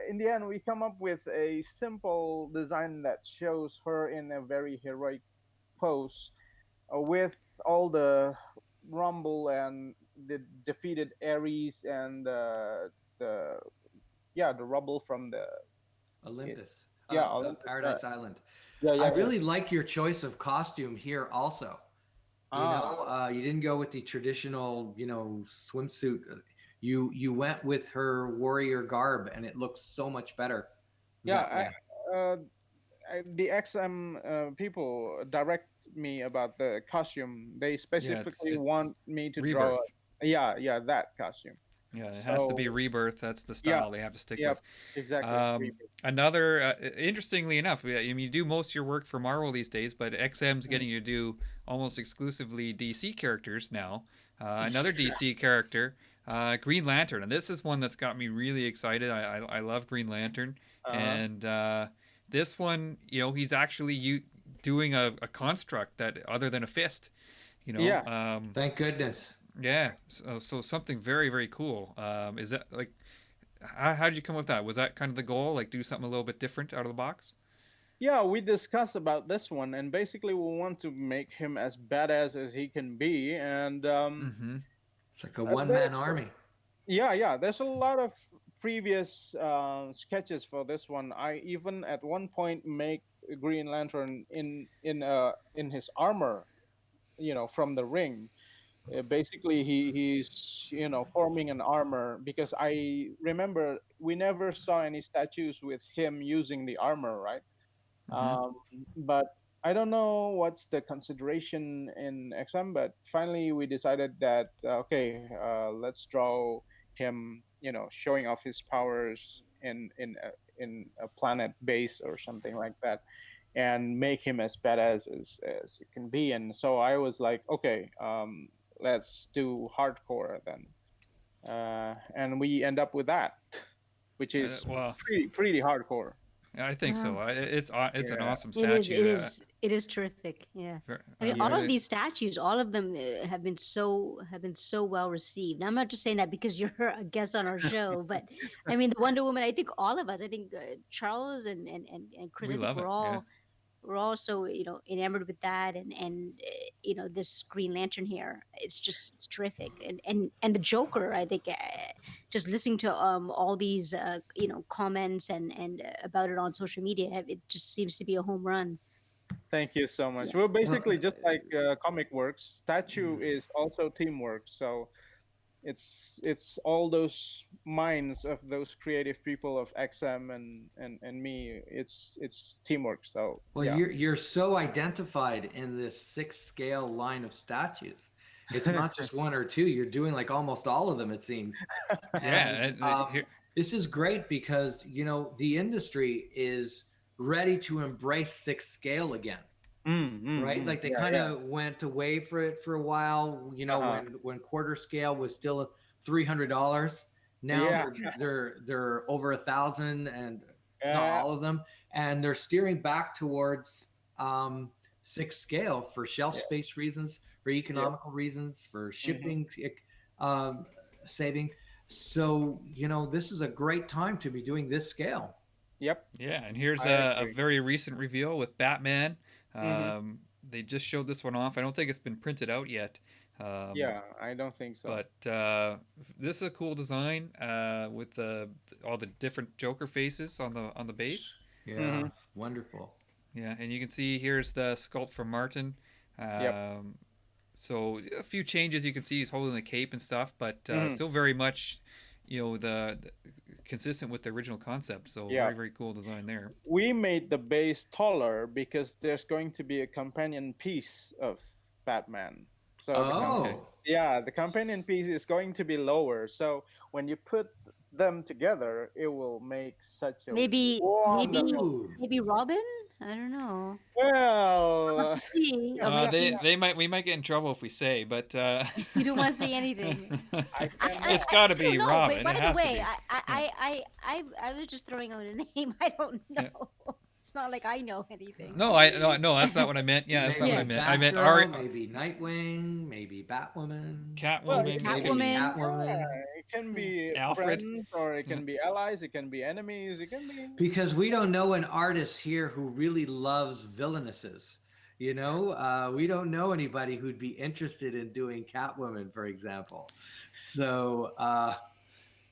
in the end, we come up with a simple design that shows her in a very heroic pose, with all the rumble and the defeated Ares, and the the rubble from the it, Olympus, yeah Olympus. Paradise Island. I Yeah. really like your choice of costume here also. Ah, You didn't go with the traditional, swimsuit. You went with her warrior garb, and it looks so much better that yeah. way. Uh, the XM people direct me about the costume. They Yeah, it's specifically want me to draw. Rebirth. Yeah, that costume. Yeah, it has to So be Rebirth. That's the yeah, style they have to stick yeah, with. exactly. Another, interestingly enough, I mean, you do most of your work for Marvel these days, but XM's getting you to do almost exclusively DC characters now. Another DC character, Green Lantern, and this is one that's got me really excited. I love Green Lantern, Uh-huh. and this one, he's actually doing a construct that other than a fist. Yeah. Thank goodness. Yeah, so something very, very cool. Is that like how did you come up with that? Was that kind of the goal, like do something a little bit different out of the box? Yeah, we discussed about this one, and basically we want to make him as badass as he can be, and Mm-hmm. It's like a one-man there's army. yeah, there's a lot of previous sketches for this one. I even at one point make Green Lantern in his armor, from the ring. Basically, he's forming an armor, because I remember we never saw any statues with him using the armor, right? Mm-hmm. um, but I don't know what's the consideration in XM, but finally we decided that okay, let's draw him, showing off his powers in a planet base or something like that, and make him as badass as it can be. And so I was like, okay, let's do hardcore then, and we end up with that, which is Well, pretty hardcore. I think so. Wow. It's an Yeah. awesome It is. It statue. is. It is terrific. Yeah. I mean, I'm all of Yeah. really these statues, all of them have been so well received. Now, I'm not just saying that because you're a guest on our show, but I mean, the Wonder Woman. I think all of us. I think Charles and Chris. we I think love it. Yeah. we're all so enamored with that, and this Green Lantern here. It's terrific, and the Joker. I think just listening to all these comments and about it on social media, it just seems to be a home run. Thank you so Yeah. much. Well, Well, basically, just like comic works, statue is also teamwork. So it's all those minds of those creative people of XM and me. It's teamwork. So well, yeah. you're so identified in this 6 scale line of statues. It's not just one or two. You're doing like almost all of them, it seems. Yeah. And Here, this is great because the industry is ready to embrace 6 scale again. Right, like they Yeah, kind yeah. of went away for it for a while, Uh-huh. when quarter scale was still $300. Now Yeah. they're over 1,000, and not Uh, all of them, and they're steering back towards 6 scale for shelf yeah. space reasons, for Yeah. economical reasons, for Hmm. shipping, um, saving. So this is a great time to be doing this scale. Yep. yeah, and here's I a agree. very recent reveal with Batman. Hmm. They just showed this one off. I don't think it's been printed out yet, Um, Yeah, I don't think so. but this is a cool design with all the different Joker faces on the base. Yeah, Mm-hmm. wonderful. Yeah, and you can see here's the sculpt from Martin. Yep. Um, so a few changes you can see he's holding the cape and stuff, but Mm-hmm. still very much, the consistent with the original concept. So Yeah. very cool design there. We made the base taller because there's going to be a companion piece of Batman. So Okay. Oh, yeah, the companion piece is going to be lower. So when you put them together, it will make such a Maybe, maybe, wonderful. ooh. maybe Robin. I don't know. We'll have Well, to see, or maybe They might we might get in trouble if we say, but you don't want to say anything. I cannot. it's got to I don't be know. But Robin. by It the has to way, be. Yeah. I was just throwing out a name. I don't Yeah. know. It's not like I know anything. No, I no, that's not what I meant. Yeah, that's not what Maybe I Yeah, meant. I meant Batgirl, maybe Nightwing, maybe Batwoman, Well, maybe it Catwoman. It can could be. be Catwoman. Yeah, Catwoman. it can Yeah. be Alfred. friends, or it Yeah. can be allies. It can be enemies. It can be. Because we don't know an artist here who really loves villainesses. We don't know anybody who'd be interested in doing Catwoman, for example. So,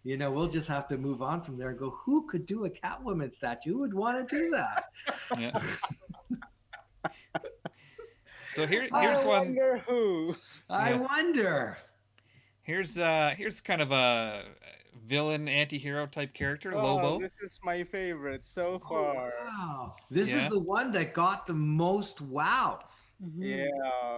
we'll just have to move on from there and go, who could do a Catwoman statue? Who would want to do that? Yeah. So I here's one. wonder who. I Yeah. wonder. Here's kind of a villain anti-hero type character, Oh, Lobo. this is my favorite so Oh, far. wow. This is Yeah. the one that got the most wows. Hmm. Yeah,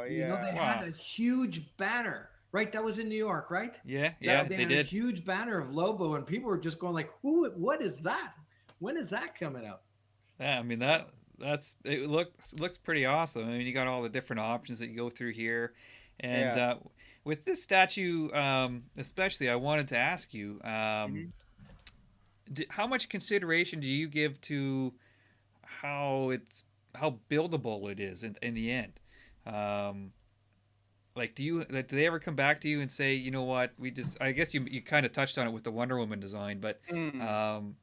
They yeah. had Wow. a huge banner, right? That was in New York, right? Yeah, They they had a did. huge banner of Lobo, and people were just going like, "Who? What is that? When is that coming out?" Yeah, I mean So, that's it looks pretty awesome. I mean, you got all the different options that you go through here, and Yeah. with this statue, especially, I wanted to ask you, Mhm. how much consideration do you give to how buildable it is in the end? Um, do they ever come back to you and say, you know what, we just I guess you kind of touched on it with the Wonder Woman design, but Mm. um,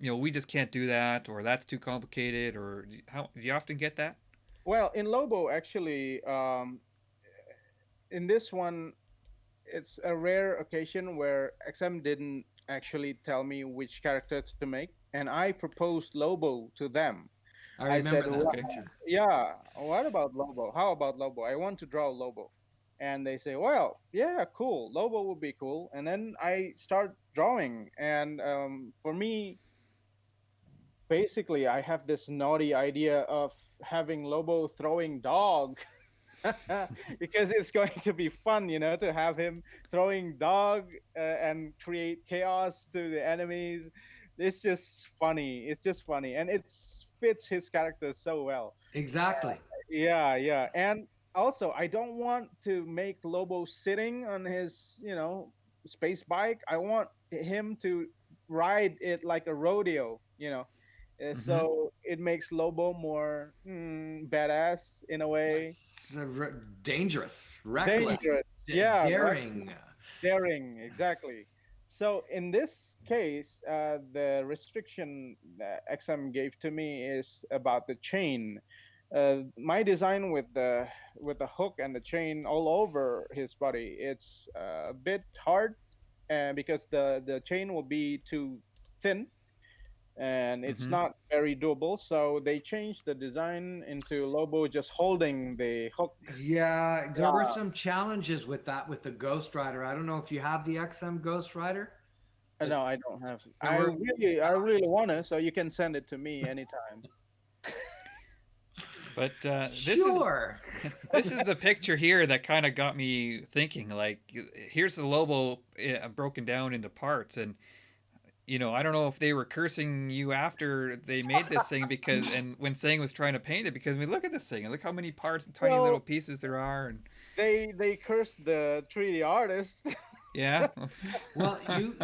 we just can't do that, or that's too complicated, or how do you often get that? Well, in Lobo, actually, in this one, it's a rare occasion where XM didn't actually tell me which character to make, and I proposed Lobo to them. I I said, remember that Okay. picture. Yeah, what about Lobo? How about Lobo? I want to draw Lobo. And they say, well, yeah, cool. Lobo would be cool. And then I start drawing. And for me, basically, I have this naughty idea of having Lobo throwing dog. Because it's going to be fun, to have him throwing dog and create chaos to the enemies. It's just funny. It's just funny. And it fits his character so well. Exactly. Yeah, yeah. And also, I don't want to make Lobo sitting on his, space bike. I want him to ride it like a rodeo. Mm-hmm. So it makes Lobo more badass in a way. Yes. Dangerous, reckless, Dangerous. Yeah, daring. daring, exactly. So in this case, the restriction that XM gave to me is about the chain. My design with the hook and the chain all over his body, it's a bit hard, because the chain will be too thin, and it's Mm-hmm. not very doable. So they changed the design into Lobo just holding the hook. Yeah, there were some challenges with that with the Ghost Rider. I don't know if you have the XM Ghost Rider. No, I don't have. There were I really want to. So you can send it to me anytime. But sure. this is the picture here that kind of got me thinking. Like, here's the Lobo broken down into parts, and I don't know if they were cursing you after they made this thing because, and when Sang was trying to paint it, because I mean, look at this thing and look how many parts and tiny little Well, pieces there are, and they cursed the 3D artist. yeah. Well,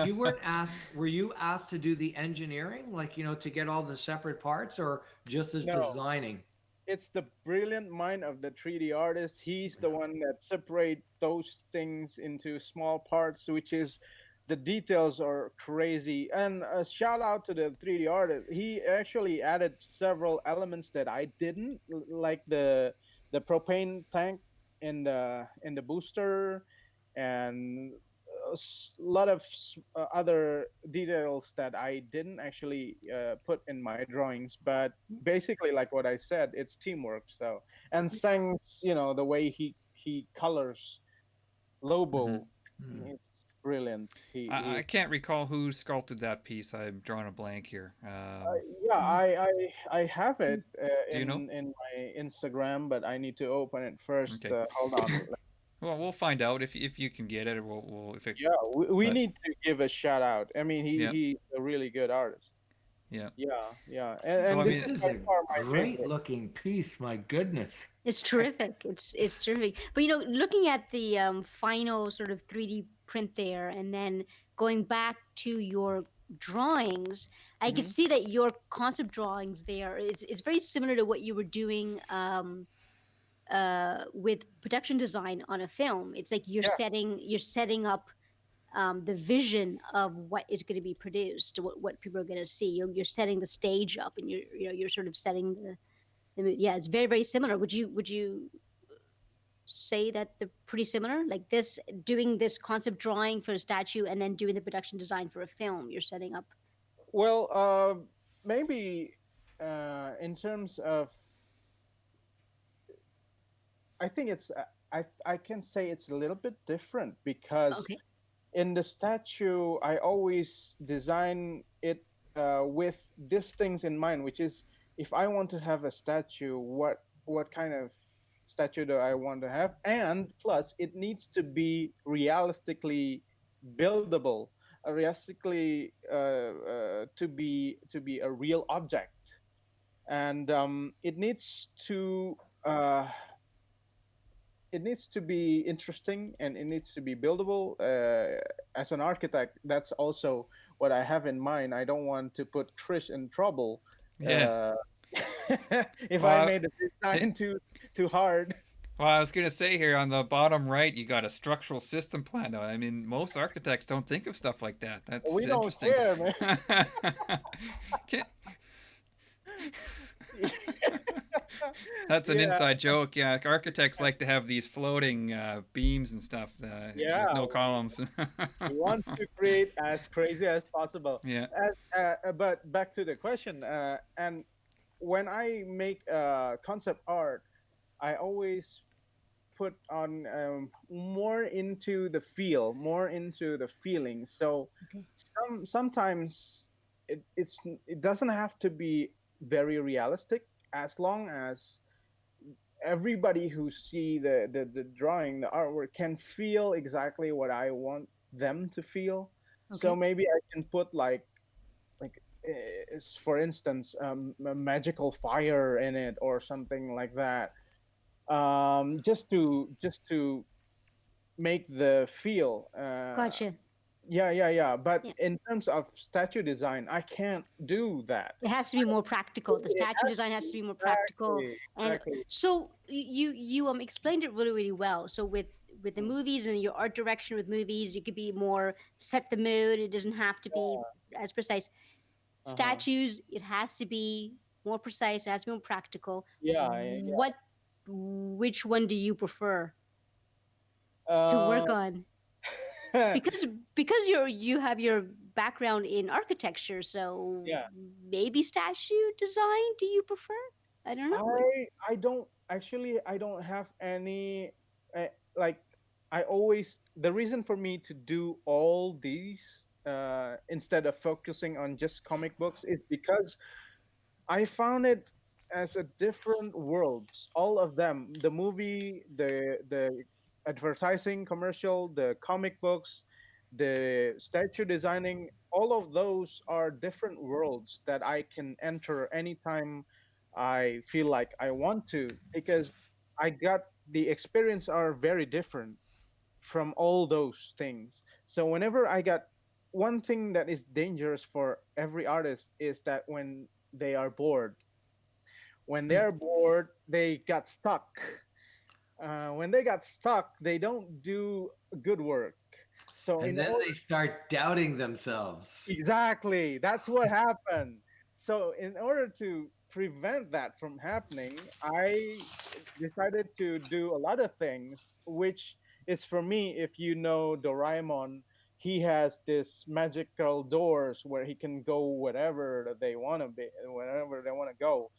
you weren't asked. Were you asked to do the engineering, like to get all the separate parts, or just as No, designing? it's the brilliant mind of the 3D artist. He's the one that separate those things into small parts, which is the details are crazy. And a shout out to the 3D artist. He actually added several elements that I didn't, like the propane tank. in the booster, and a lot of other details that I didn't actually put in my drawings. But basically, like what I said, it's teamwork. So, and Sang's, the way he colors Hmm. Lobo, Hmm. it's brilliant. I can't recall who sculpted that piece. I'm drawing a blank here. Yeah, Mm. I have it Do you know? in my Instagram, but I need to open it first. Okay. Hold on. Well, we'll find out if you can get it, or we'll if it. Yeah, we But need to give a shout out. I mean, yeah, he's a really good artist. yeah. Yeah, yeah, So and I this mean, This is is by a far my great favorite. looking piece. My goodness. It's terrific. It's terrific. But looking at the final sort of 3D print there, and then going back to your drawings, I can Hmm. see that your concept drawings there is very similar to what you were doing with production design on a film. It's like Yeah. you're setting up the vision of what is going to be produced, what people are going to see. You're setting the stage up, and you're sort of setting yeah, it's very very similar. Would you say that they're pretty similar, like this, doing this concept drawing for a statue and then doing the production design for a film? You're setting up. Well, maybe in terms of, I think it's I can say it's a little bit different because Okay. in the statue I always design it with these things in mind, which is if I want to have a statue, what kind of statue do I want to have, and plus it needs to be realistically buildable, realistically to be a real object, and uh, it needs to be interesting and it needs to be buildable. As an architect, that's also what I have in mind. I don't want to put Chris in trouble yeah. uh, if I Well, made the it, design too hard. well, I was gonna say here on the bottom right, you got a structural system plan. I mean, most architects don't think of stuff like that. That's We don't interesting. care, man. Can- That's an Yeah, inside joke. Yeah, architects like to have these floating beams and stuff with yeah. no columns. We want to create as crazy as possible. Yeah. But back to the question, and when I make concept art, I always put on more into the feel, more into the feeling. So Okay. sometimes it doesn't have to be very realistic, as long as everybody who see the drawing, the artwork, can feel exactly what I want them to feel. So Okay. maybe I can put like for instance a magical fire in it or something like that, just to make the feel. Gotcha. Yeah, but Yeah. in terms of statue design I can't do that. It has to be more practical. The It statue has design to has to be be more practical. exactly, And exactly. so you explained it really really well. So with the movies and your art direction with movies, you could be more set the mood. It doesn't have to be as precise. Uh-huh. Statues, it has to be more precise. It has to be more practical. Yeah. Which one do you prefer to uh, work on? because because you have your background in architecture, so yeah, maybe statue design, do you prefer? I don't know. I don't actually, I don't have any like, I always, the reason for me to do all these instead of focusing on just comic books is because I found it as a different worlds. All of them, the movie, the advertising commercial, the comic books, the statue designing, all of those are different worlds that I can enter anytime I feel like I want to, because I got the experience are very different from all those things. So whenever I got, one thing that is dangerous for every artist is that they are bored. When Hmm. they're bored, they got stuck. When they got stuck, they don't do good work. So And in then order, they start doubting themselves. exactly, that's what happened. So in order prevent that from happening, I decided to do a lot of things, which is for me, if you know Doraemon, he has this magical doors where he can go whatever they want to be, wherever they want to go.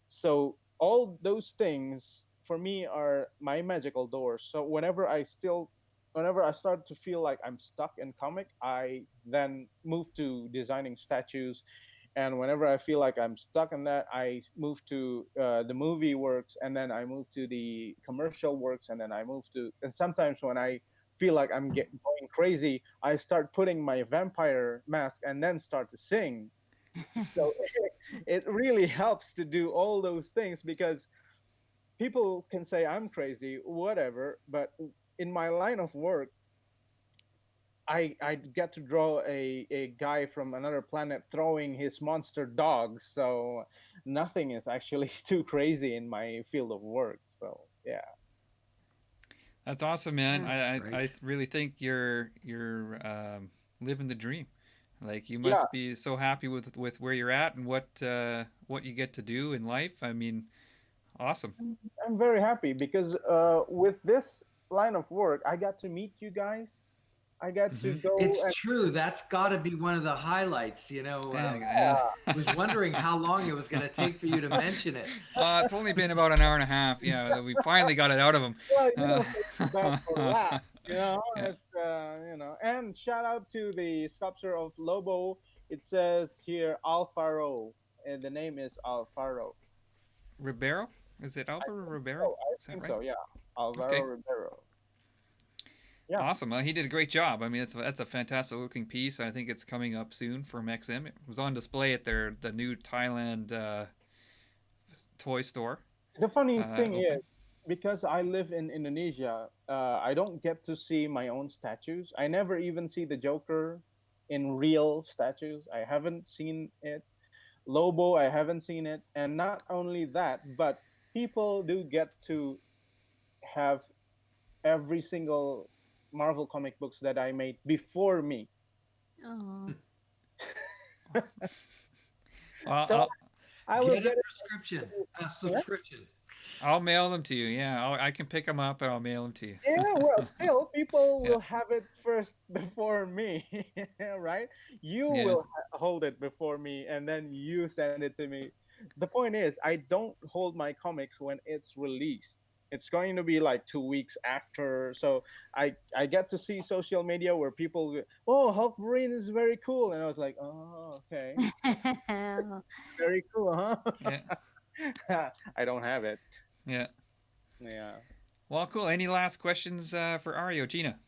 So all those things for me are my magical doors. So whenever I start to feel like I'm stuck in comic, I then move to designing statues. And whenever I feel like I'm stuck in that, I move to the movie works, and then I move to the commercial works, and then I move to. And sometimes when I feel like going crazy, I start putting my vampire mask and then start to sing. So it really helps to do all those things, because people can say I'm crazy, whatever, but in my line of work, I get to draw a guy from another planet throwing his monster dogs, so nothing is actually too crazy in my field of work. So yeah. That's awesome, man. That's I great. really think you're living the dream. Like you Yeah, must be so happy with where you're at and what you get to do in life. I mean, awesome. I'm very happy because with this line of work, I got to meet you guys. I got to Hmm. go It's and true. That's got to be one of the highlights. Yeah, Was wondering how long it was going to take for you to mention it. it's only been about an hour and a half. Yeah, we finally got it out of him. well, you Uh, don't take me back for that. yeah. It's and shout out to the sculpture of Lobo. It says here Alfaro, and the name is Alfaro. Ribeiro? Is it I Alvaro think Ribeiro? so. I Is that think right? so. Yeah, Alvaro Okay. Ribeiro. Yeah. Awesome. He did a great job. I mean, that's a fantastic looking piece. I think it's coming up soon from XM. It was on display at the new Thailand toy store The funny thing is, open. because I live in Indonesia, I don't get to see my own statues. I never even see the Joker in real statues. I haven't seen it. Lobo, I haven't seen it. And not only that, but people do get to have every single Marvel comic books that I made before me. Oh, Well, So I will Get a get it. prescription, a Yeah, subscription. I'll mail them to you. Yeah, I can pick them up and I'll mail them to you. yeah, well, still, people Yeah, will have it first before me, right? You yeah. will hold it before me, and then you send it to me. The point is, I don't hold my comics when it's released. It's going to be like 2 weeks after, so I get to see social media where people go, oh, Hulkverine is very cool, and I was like, oh, okay, very cool, Yeah, huh? I don't have it. yeah. Yeah. Well, cool. Any last questions for Ario, Gina?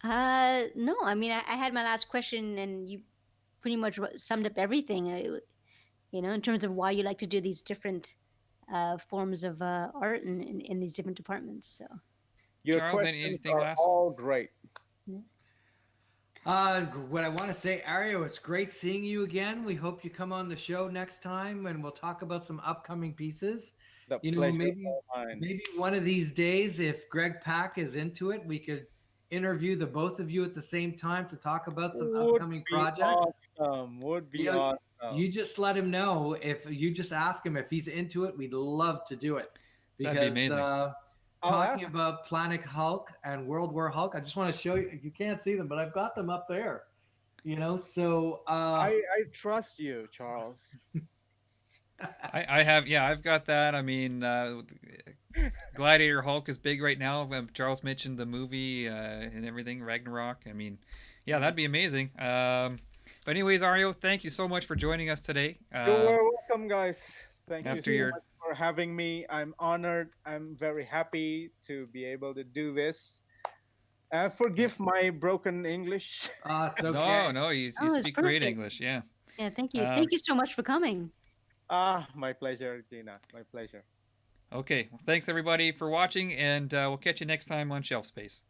no. I mean, I had my last question, and you pretty much summed up everything. In terms of why you like to do these different forms of art in these different departments. So, Your Charles, questions anything are last? all great. yeah. What I want to say, Ario, it's great seeing you again. We hope you come on the show next time, and we'll talk about some upcoming pieces. The You know, pleasure is maybe all mine. maybe one of these days, if Greg Pak is into it, we could interview the both of you at the same time to talk about some Would upcoming be projects. awesome. Would You be know, awesome. you just let him know. If you just ask him if he's into it, we'd love to do it, That'd be because amazing. I'll ask. talking about Planet Hulk and World War Hulk, I just want to show you. You can't see them, but I've got them up there. So I trust you, Charles. I have, yeah, I've got that. I mean, Gladiator Hulk is big right now. Charles mentioned the movie and everything, Ragnarok. I mean, yeah, that'd be amazing. But anyways, Ario, thank you so much for joining us today. You're welcome, guys. Thank you After so your much for having me. I'm honored. I'm very happy to be able to do this. yeah. Forgive my broken English. it's No, okay. no, you Oh, it's speak great perfect. English. Yeah. Yeah, thank you. Um, Thank you so much for coming. My pleasure, Gina. My pleasure. okay. Well, thanks everybody for watching, and we'll catch you next time on Shelf Space.